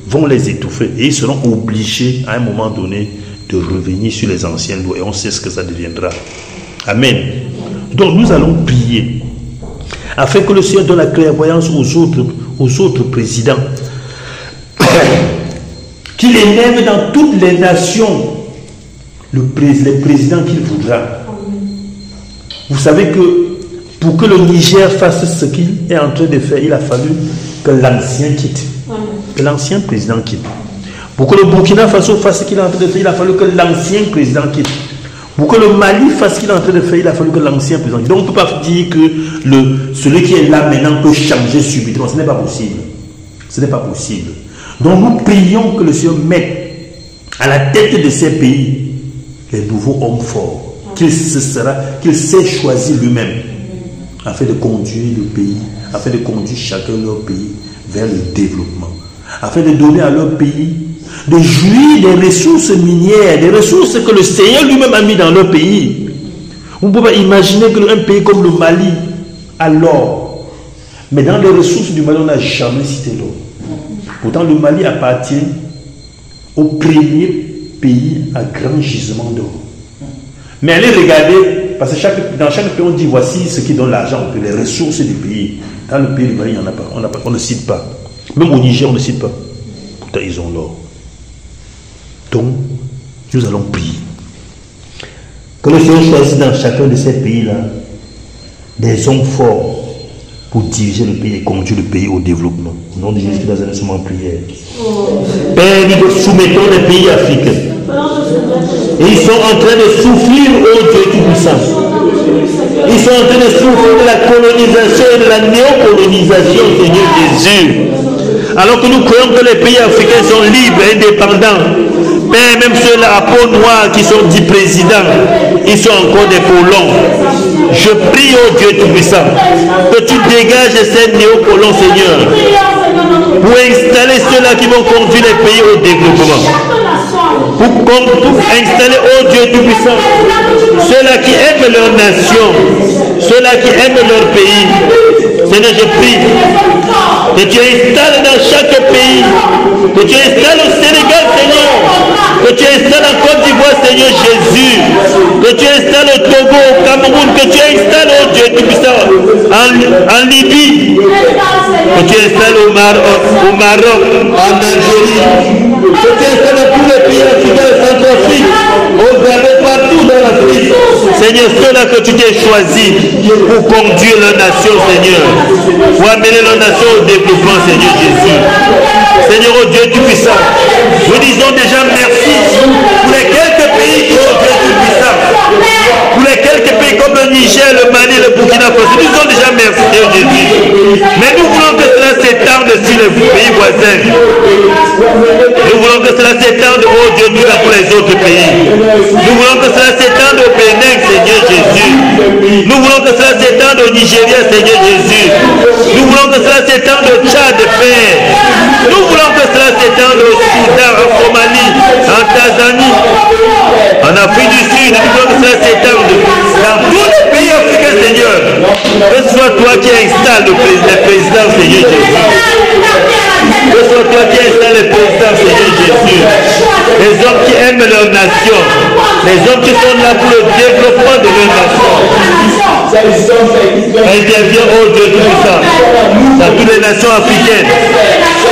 vont les étouffer. Et ils seront obligés à un moment donné de revenir sur les anciennes lois. Et on sait ce que ça deviendra. Amen. Donc nous allons prier afin que le Seigneur donne la clairvoyance aux autres présidents. Qu'il élève dans toutes les nations les présidents qu'il voudra. Vous savez que pour que le Niger fasse ce qu'il est en train de faire, il a fallu que l'ancien quitte. Que l'ancien président quitte. Pour que le Burkina Faso fasse ce qu'il est en train de faire, il a fallu que l'ancien président quitte. Pour que le Mali fasse ce qu'il est en train de faire, il a fallu que l'ancien président quitte. Donc on ne peut pas dire que celui qui est là maintenant peut changer subitement. Ce n'est pas possible. Ce n'est pas possible. Donc nous prions que le Seigneur mette à la tête de ces pays les nouveaux hommes forts, qu'il sait choisir lui-même, afin de conduire le pays, afin de conduire chacun de leur pays vers le développement, afin de donner à leur pays, de jouir des ressources minières, des ressources que le Seigneur lui-même a mis dans leur pays. Vous pouvez imaginer qu'un pays comme le Mali a l'or, mais dans les ressources du Mali, on n'a jamais cité l'or. Pourtant, le Mali appartient au premier pays à grand gisement d'or. Mais allez regarder, parce que dans chaque pays, on dit voici ce qui donne l'argent, les ressources du pays. Dans le pays du Mali, il n'y en a pas, on ne cite pas. Même au Niger, on ne cite pas. Pourtant, ils ont l'or. Donc, nous allons prier. Que le Seigneur choisisse dans chacun de ces pays-là des hommes forts pour diriger le pays et conduire le pays au développement. Au nom de Jésus, nous sommes en prière. Père, nous soumettons les pays africains. Et ils sont en train de souffrir, ô Dieu Tout-Puissant. Ils sont en train de souffrir de la colonisation et de la néocolonisation, Seigneur Jésus. Alors que nous croyons que les pays africains sont libres et indépendants. Père, même ceux-là à peau noire qui sont dits présidents, ils sont encore des colons. Je prie, ô Dieu Tout-Puissant, que tu dégages ces néocolons, Seigneur. pour installer ceux-là qui vont conduire les pays au développement. Pour installer, oh Dieu Tout-Puissant, ceux-là qui aiment leur nation, ceux-là qui aiment leur pays. Seigneur, je prie que tu installes dans chaque pays, que tu installes au Sénégal, Seigneur, que tu installes en Côte d'Ivoire, Seigneur Jésus, que tu installes au Togo, au Cameroun, que tu installes, oh Dieu Tout-Puissant, en Libye, que tu installes au Maroc, en Algérie, que tu installes dans tous les pays africains, Centrafrique, au Gabon, partout dans l'Afrique. Seigneur, ceux-là que tu t'es choisi pour conduire leur nation, Seigneur, pour amener leur nation au développement, Seigneur Jésus. Seigneur, oh Dieu Tout-Puissant, nous disons déjà merci pour les quelques pays, oh Dieu Tout-Puissant, pour les quelques pays comme le Niger, le Mali, le Burkina Faso. Nous disons déjà merci, Seigneur Jésus. Mais nous voulons que cela s'étende sur les pays voisins. Nous voulons que cela s'étende, oh Dieu Tout-Puissant, pour les autres pays. Nous voulons que cela s'étende au Bénin, Seigneur Jésus. Nous voulons que cela s'étende au Nigeria, Seigneur Jésus. Nous voulons que cela s'étende au Tchad, Père. Nous voulons que cela s'étende au Soudan, en Somalie, en Tanzanie, en Afrique du Sud. Nous voulons que cela s'étende dans tous les pays africains, Seigneur. Que ce soit toi qui installes les présidents, Seigneur Jésus. Que ce soit toi qui installes les présidents, Seigneur Jésus. Les hommes qui aiment leur nation. Les hommes qui sont là pour le développement de leur nation. Intervient, oh Dieu Tout-Puissant, dans toutes les nations africaines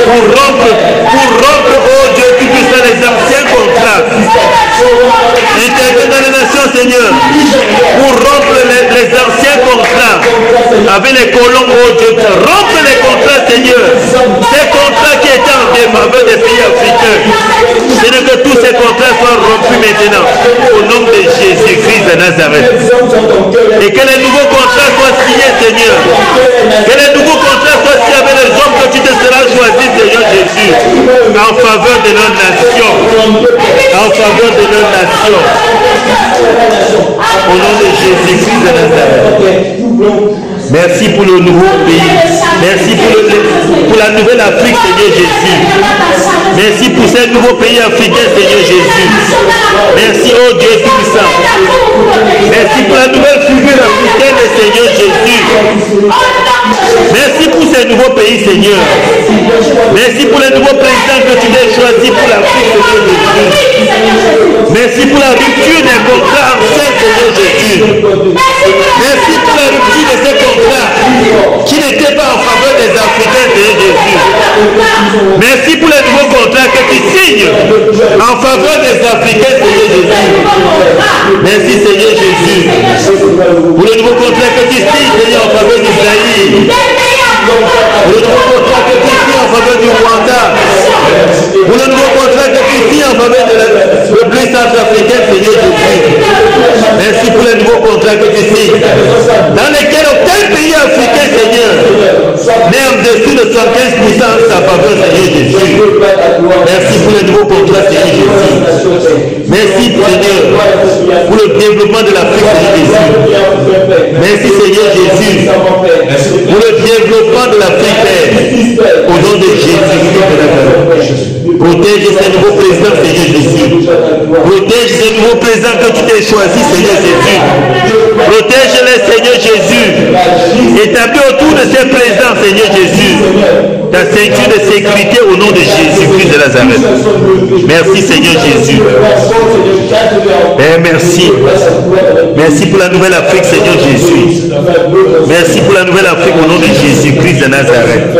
pour rompre, oh Dieu Tout-Puissant, les anciens contrats. Intervient dans les nations, Seigneur, pour rompre les anciens contrats avec les colons, oh Dieu, rompre les contrats, Seigneur, ces contrats qui étaient en défaveur des pays africains. Seigneur, que tous ces contrats soient rompus maintenant au nom de Jésus-Christ de Nazareth. Et que les nouveaux contrats soient signés, Seigneur. Que les nouveaux contrats soient signés avec les hommes que tu te seras choisi, Seigneur Jésus, en faveur de leur nation. En faveur de leur nation. Au nom de Jésus-Christ de Nazareth. Merci pour le nouveau pays. Merci pour la nouvelle Afrique, Seigneur Jésus. Merci pour ces nouveaux pays africains, Seigneur Jésus. Merci, oh Dieu Tout-Puissant. Merci pour la nouvelle figure africaine, Seigneur Jésus. Merci pour ces nouveaux pays, Seigneur. Merci pour les nouveaux présidents que tu as choisis pour l'Afrique, Seigneur Jésus. Merci pour la rupture des contrats anciens, Seigneur Jésus. Merci pour la rupture de ces contrats qui n'étaient pas en faveur des Africains, Seigneur Jésus. Merci pour les nouveaux contrats que tu signes en faveur des Africains, Seigneur Jésus. Merci, Seigneur Jésus, pour les nouveaux contrats que tu signes, Seigneur, en faveur d'Israël. Pour le nouveau contrat que tu signes en faveur du Rwanda. Pour le nouveau contrat que tu signes en faveur de la République centrafricaine, Seigneur Jésus. Merci pour les nouveaux contrats que tu signes, dans lesquels aucun pays africain, Seigneur, n'est en dessous de 75% en sa faveur, Seigneur Jésus. Merci pour les nouveaux contrats, Seigneur Jésus. Merci, Seigneur, pour le développement de l'Afrique, Seigneur Jésus. Merci, Seigneur Jésus, pour le développement de l'Afrique, Père, au nom de Jésus. Protège ces nouveaux présidents, Seigneur Jésus. Protège ces nouveaux présidents que tu t'es choisi, Seigneur Jésus. Protège-les, Seigneur Jésus. Établis autour de ces présidents, Seigneur Jésus, ta ceinture de sécurité au nom de Jésus-Christ de Nazareth. Merci, Seigneur Jésus. Père, merci. Merci pour la nouvelle Afrique, Seigneur Jésus. Merci pour la nouvelle Afrique au nom de Jésus-Christ de Nazareth.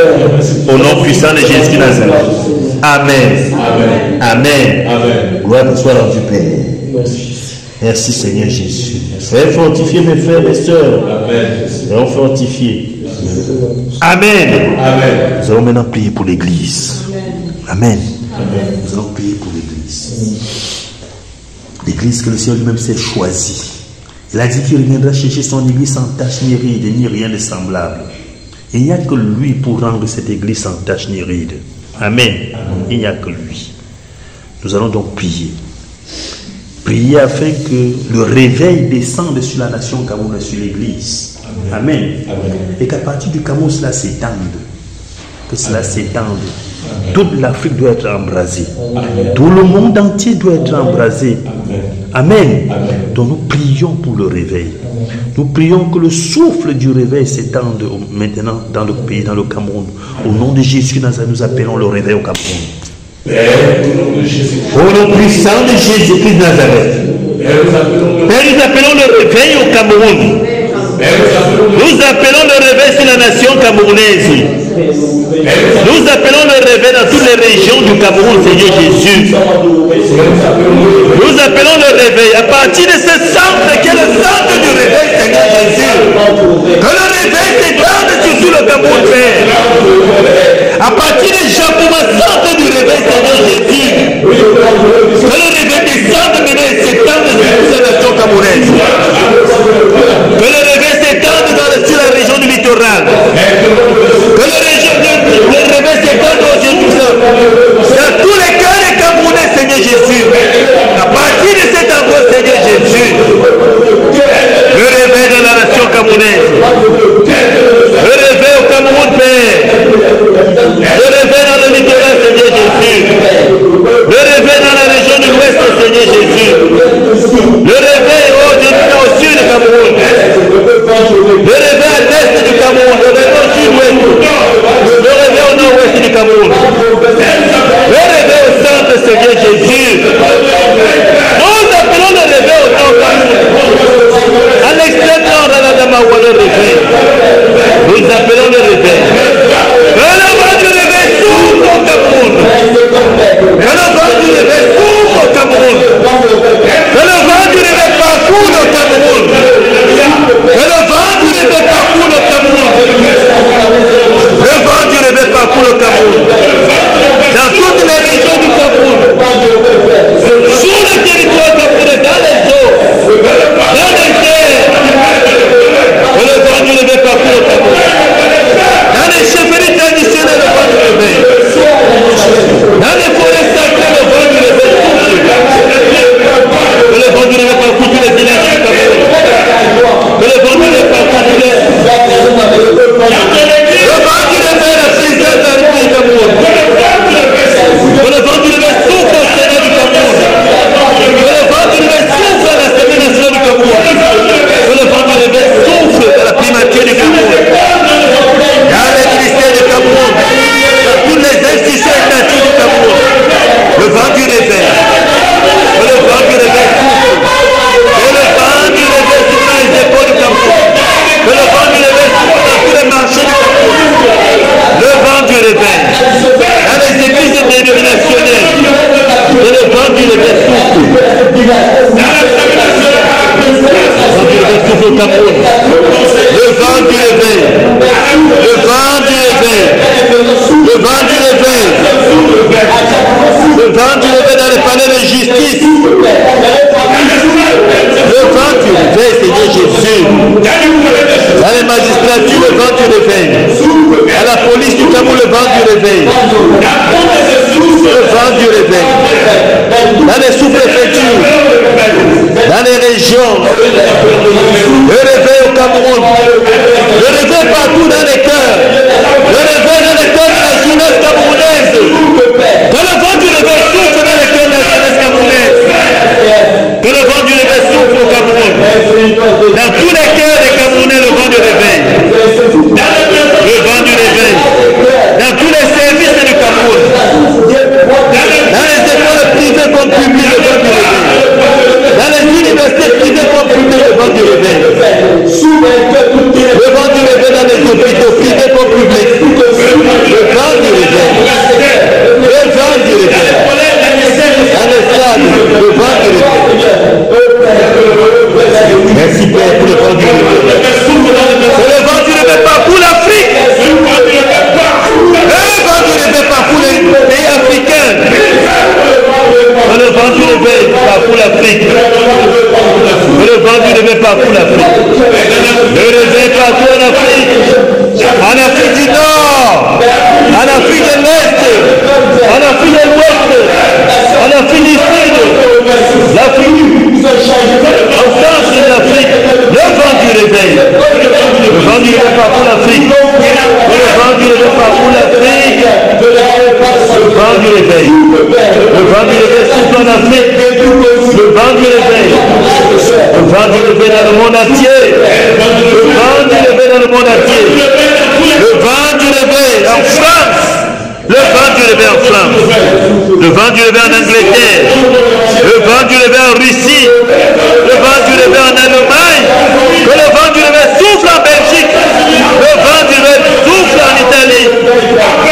Au nom puissant de Jésus de Nazareth. Amen. Amen. Amen. Amen. Gloire te soit rendue, Père. Merci, Seigneur Jésus. Soyez fortifiés, mes frères et mes sœurs. Amen. Soyons fortifiés. Amen. Amen. Nous allons maintenant prier pour l'Église. Amen. Amen. Nous allons prier pour l'Église. L'Église que le Seigneur lui-même s'est choisie. Il a dit qu'il reviendra chercher son Église sans tache ni ride, ni rien de semblable. Il n'y a que lui pour rendre cette Église sans tache ni ride. Amen. Amen. Il n'y a que lui. Nous allons donc prier. Prier afin que le réveil descende sur la nation Cameroun et sur l'Église. Amen. Amen. Amen. Et qu'à partir du Cameroun, cela s'étende. Que que cela s'étende. Toute l'Afrique doit être embrasée. Tout le monde entier doit être embrasé. Amen. Donc nous prions pour le réveil. Nous prions que le souffle du réveil s'étende maintenant dans le pays, dans le Cameroun. Au nom de Jésus, nous appelons le réveil au Cameroun. Au nom puissant de Jésus-Christ de Nazareth. Père, nous appelons le réveil au Cameroun. Nous appelons le réveil sur la nation camerounaise. Nous appelons le réveil dans toutes les régions du Cameroun, Seigneur Jésus. Nous appelons le réveil à partir de ce centre qui est le centre du réveil, Seigneur Jésus. Que le réveil s'étende sur tout le Cameroun, Père. À partir de Jacouma, centre du réveil, Seigneur Jésus. Que le réveil descende maintenant et s'étende sur toute la nation camerounaise. Que le réveil s'étende sur la région du littoral. Que le réveil s'étende aujourd'hui dans tous les cœurs des Camerounais, Seigneur Jésus. À partir de cet endroit, Seigneur Jésus. Le réveil de la nation camerounaise. Le réveil au Cameroun, Père. Le réveil dans le littoral, Seigneur Jésus. Le réveil dans la région de l'Ouest, Seigneur Jésus. Le réveil au sud du Cameroun. Le réveil à l'est du Cameroun. Le réveil au sud-ouest. Le réveil au nord-ouest du Cameroun. Le réveil au centre, Seigneur Jésus. Nous appelons le réveil au nord Cameroun. À l'extrême nord de la Damawa, le réveil. Nous appelons le réveil. Que le vent du réveil s'ouvre au Cameroun. Que le vent du réveil s'ouvre au Cameroun. Que le vent du réveil parcourt le Cameroun. Que le vent du réveil parcourt le Cameroun. Le vent du réveil parcourt le Cameroun. Dans toutes les régions du Cameroun. Sur le territoire camerounais, dans les eaux, dans les terres. Que le vent du réveil parcourt le Cameroun. Dans les chefferies traditionnelles, le vent du réveil. Dans les forêts sacrées, le vent du réveil. Que le vent du réveil parcourt tous les villages du Cameroun. Que le vent du réveil parcourt tous les... Le vent du réveil, la présidence de la République du Cameroun. Que le vent du réveil souffle au Sénat du Cameroun. Que le vent du réveil souffle à l'Assemblée nationale du Cameroun. Que le vent du réveil souffle à la primature du Cameroun. Dans les ministères du Cameroun. Dans toutes les institutions étatiques du Cameroun. Le vent du réveil. Que le vent du réveil souffle. Que le vent du réveil souffle dans les épaules du Cameroun. Que le vent du réveil souffle dans tous les marchés du Cameroun. Le vent du réveil. Dans les églises dénominationnelles. Que le vent du réveil souffle. Le vent du réveil souffle au Cameroun. Le vent du réveil. Le vent du réveil. Le vent du réveil. Le vent du réveil dans les palais de justice. Le vent du réveil, Seigneur Jésus. Dans les magistratures, le vent du réveil. À la police du Cameroun, le vent du réveil. Le vent du réveil. Dans les sous-préfectures. Dans les régions. Le réveil au Cameroun. Le réveil partout dans les cœurs. Le réveil dans les cœurs de la jeunesse camerounaise. Que le vent du réveil souffle dans les cœurs de la jeunesse camerounaise. Que le vent du réveil souffle au Cameroun. Dans tous les cœurs des Camerounais, le vent du réveil. Le vent du réveil. Dans tous les services du Cameroun. Dans les écoles privées comme publiques, le vent du réveil. Dans les universités privées comme publiques, le vent du réveil. Le réveil. Le vent du réveil souffle en Afrique. Le vent du réveil. Le vent du réveil dans le monde entier. Le vent du réveil dans le monde entier. Le vent du réveil en France. Le vent du réveil en France. Le vent du réveil en Angleterre. Le vent du réveil en Russie. Le vent du réveil en Allemagne. Que le vent du réveil souffle en Belgique. Le vent du réveil souffle en Italie.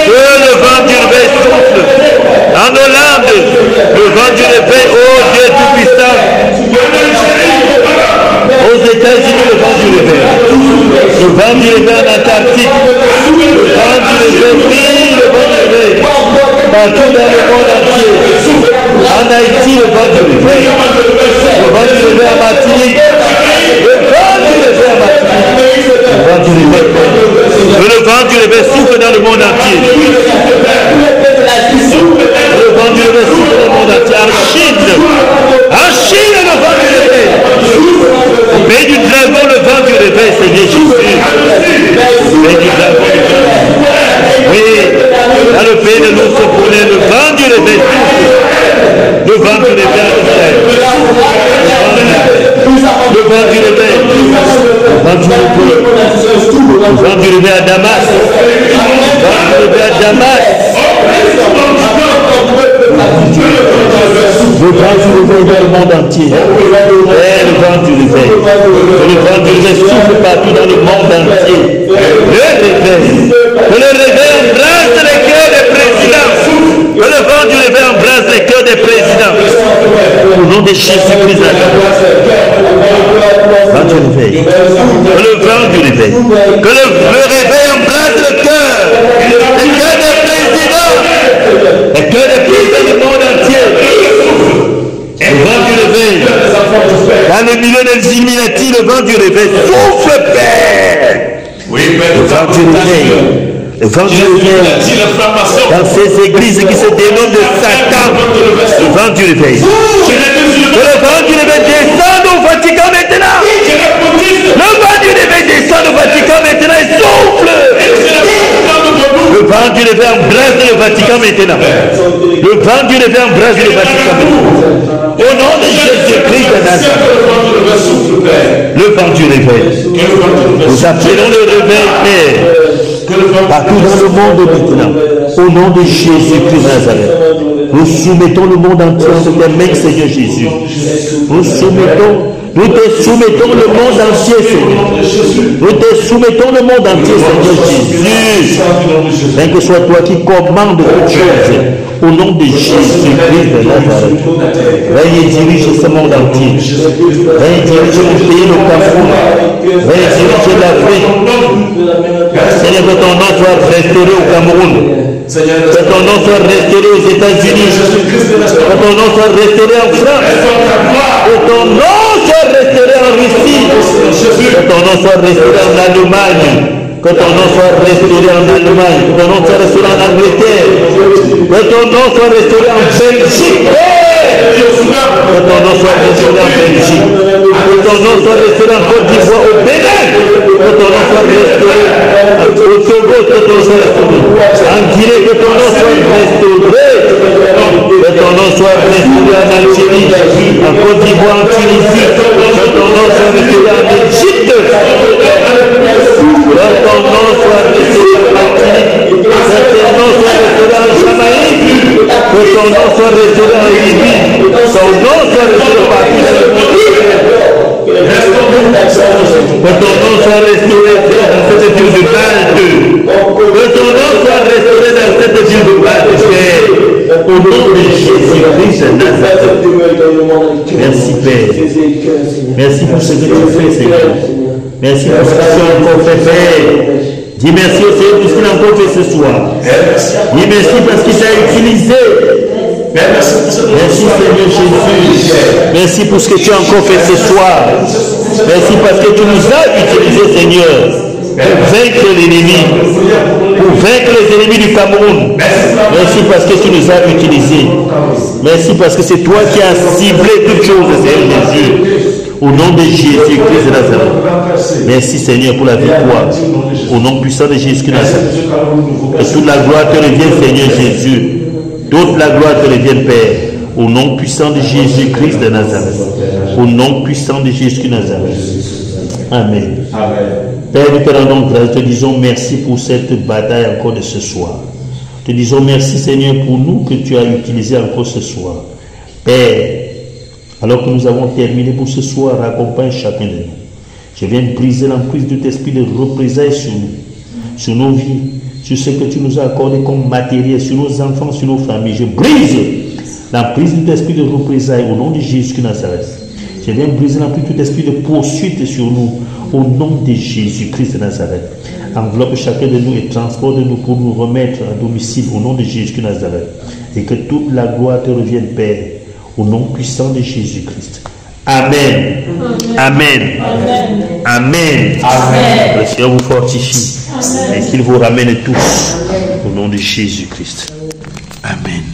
Que le vent du réveil souffle en Hollande. Le vent du réveil, oh Dieu Tout-Puissant. Aux États-Unis, le vent du réveil. Le vent du réveil en Antarctique. Le vent du réveil, oui, le vent du réveil. Partout dans le monde entier. En Haïti, le vent du réveil. Le vent du réveil en Martinique. Le vent du réveil en Martinique. Le vent du réveil. Le vent du réveil souffle dans le monde entier. Le vent du réveil souffle dans le monde entier. En Chine, le vent du réveil. Au pays du dragon, le vent du réveil, Seigneur Jésus. Au pays du dragon, oui, dans le pays de l'ours poulet, le vent du réveil souffle. Le vent du réveil en Israël. Le vent du réveil. Le vent du réveil. Le vent du réveil à Damas. Le vent du réveil à Damas. Le vent du réveil dans le monde entier. Et le vent du réveil. Le vent du réveil souffle partout dans le monde entier. Le réveil. Que le réveil embrasse les cœurs des présidents. Que le vent du réveil embrasse les cœurs des présidents. Au nom de Jésus-Christ. Vent du réveil. Que le vent du réveil. Que le réveil embrasse le cœur. Les cœurs des présidents. Les cœurs des présidents du monde entier. Le vent du réveil. Dans le milieu des Illuminati, le vent du réveil souffle, Père. Le vent du réveil. Le vent du réveil. Dans ces églises qui se dénoment de Satan. Le vent du réveil. Que le vent du réveil descende au Vatican maintenant. Le vent du réveil descend au Vatican maintenant et souffle. Le vent du réveil embrasse le Vatican maintenant. Le vent du réveil embrasse le Vatican maintenant. Au nom de Jésus-Christ de Nazareth. Le vent du réveil. Nous appelons le réveil, Père, partout dans le monde maintenant. Au nom de Jésus-Christ de Nazareth. Nous soumettons le monde entier entre tes mains, Seigneur Jésus. Nous te soumettons le monde entier, Seigneur. Nous te soumettons le monde entier, Seigneur Jésus. Bien que ce soit toi qui commandes toutes choses. Au nom de Jésus-Christ de Nazareth. Veuillez diriger ce monde entier. Veuillez diriger mon pays, le Cameroun. Veuillez diriger l'Afrique. Seigneur, que ton nom soit restauré au Cameroun. Que ton nom soit restauré aux États-Unis. Que ton nom soit restauré en France. Que ton nom soit restauré en Russie. Que ton nom soit restauré en Allemagne. Que ton nom soit restauré en Allemagne. Que ton nom soit restauré en Angleterre. Que ton nom soit restauré en Belgique. Que ton nom soit restauré en Belgique. Que ton nom soit restauré en Côte d'Ivoire, au Bénin. Que ton nom soit restauré au Togo. Que ton nom soit restauré en Guinée. Que ton nom soit restauré. Que ton nom soit restauré en Algérie, en Côte d'Ivoire, en Tunisie. Que ton nom soit restauré en Égypte. Que ton nom soit restauré en Martinique. Que ton nom soit restauré en Jamaïque. Que ton nom soit restauré en Libye. Ton nom soit restauré partout dans le monde. Que ton nom soit restauré dans cette ville de Malte. Que ton nom soit restauré dans cette ville de Malte. Au nom de Jésus-Christ de Nazareth. Merci Père. Merci pour ce que tu fais, Seigneur. Merci pour ce que tu as encore fait, Père. Dis merci au Seigneur pour ce qu'il a encore fait ce soir. Dis merci parce qu'il t'a utilisé. Merci Seigneur Jésus. Merci pour ce que tu as encore fait ce soir. Merci parce que tu nous as utilisés, Seigneur, pour vaincre l'ennemi, pour vaincre les ennemis du Cameroun. Merci parce que tu nous as utilisés. Merci parce que c'est toi qui as ciblé toutes choses, Seigneur Jésus. Au nom de Jésus-Christ de Nazareth. Merci Seigneur pour la victoire. Au nom puissant de Jésus-Christ de Nazareth. Que toute la gloire te revienne, Seigneur Jésus. toute la gloire te revienne, Père, au nom puissant de Jésus-Christ de Nazareth. Au nom puissant de Jésus de Nazareth. Amen. Père, nous te rendons grâce, te disons merci pour cette bataille encore de ce soir. Te disons merci, Seigneur, pour nous que tu as utilisé encore ce soir. Père, alors que nous avons terminé pour ce soir, accompagne chacun de nous. Je viens briser l'emprise de tout esprit de représailles sur nous, sur nos vies, sur ce que tu nous as accordé comme matériel, sur nos enfants, sur nos familles. Je brise l'emprise de tout esprit de représailles au nom de Jésus de Nazareth. Je viens briser l'emprise de tout esprit de poursuite sur nous au nom de Jésus-Christ de Nazareth. Enveloppe chacun de nous et transporte-nous pour nous remettre à domicile au nom de Jésus de Nazareth. Et que toute la gloire te revienne, Père, au nom puissant de Jésus-Christ. Amen. Amen. Amen. Amen. Le Seigneur vous fortifie et qu'il vous ramène tous au nom de Jésus-Christ. Amen.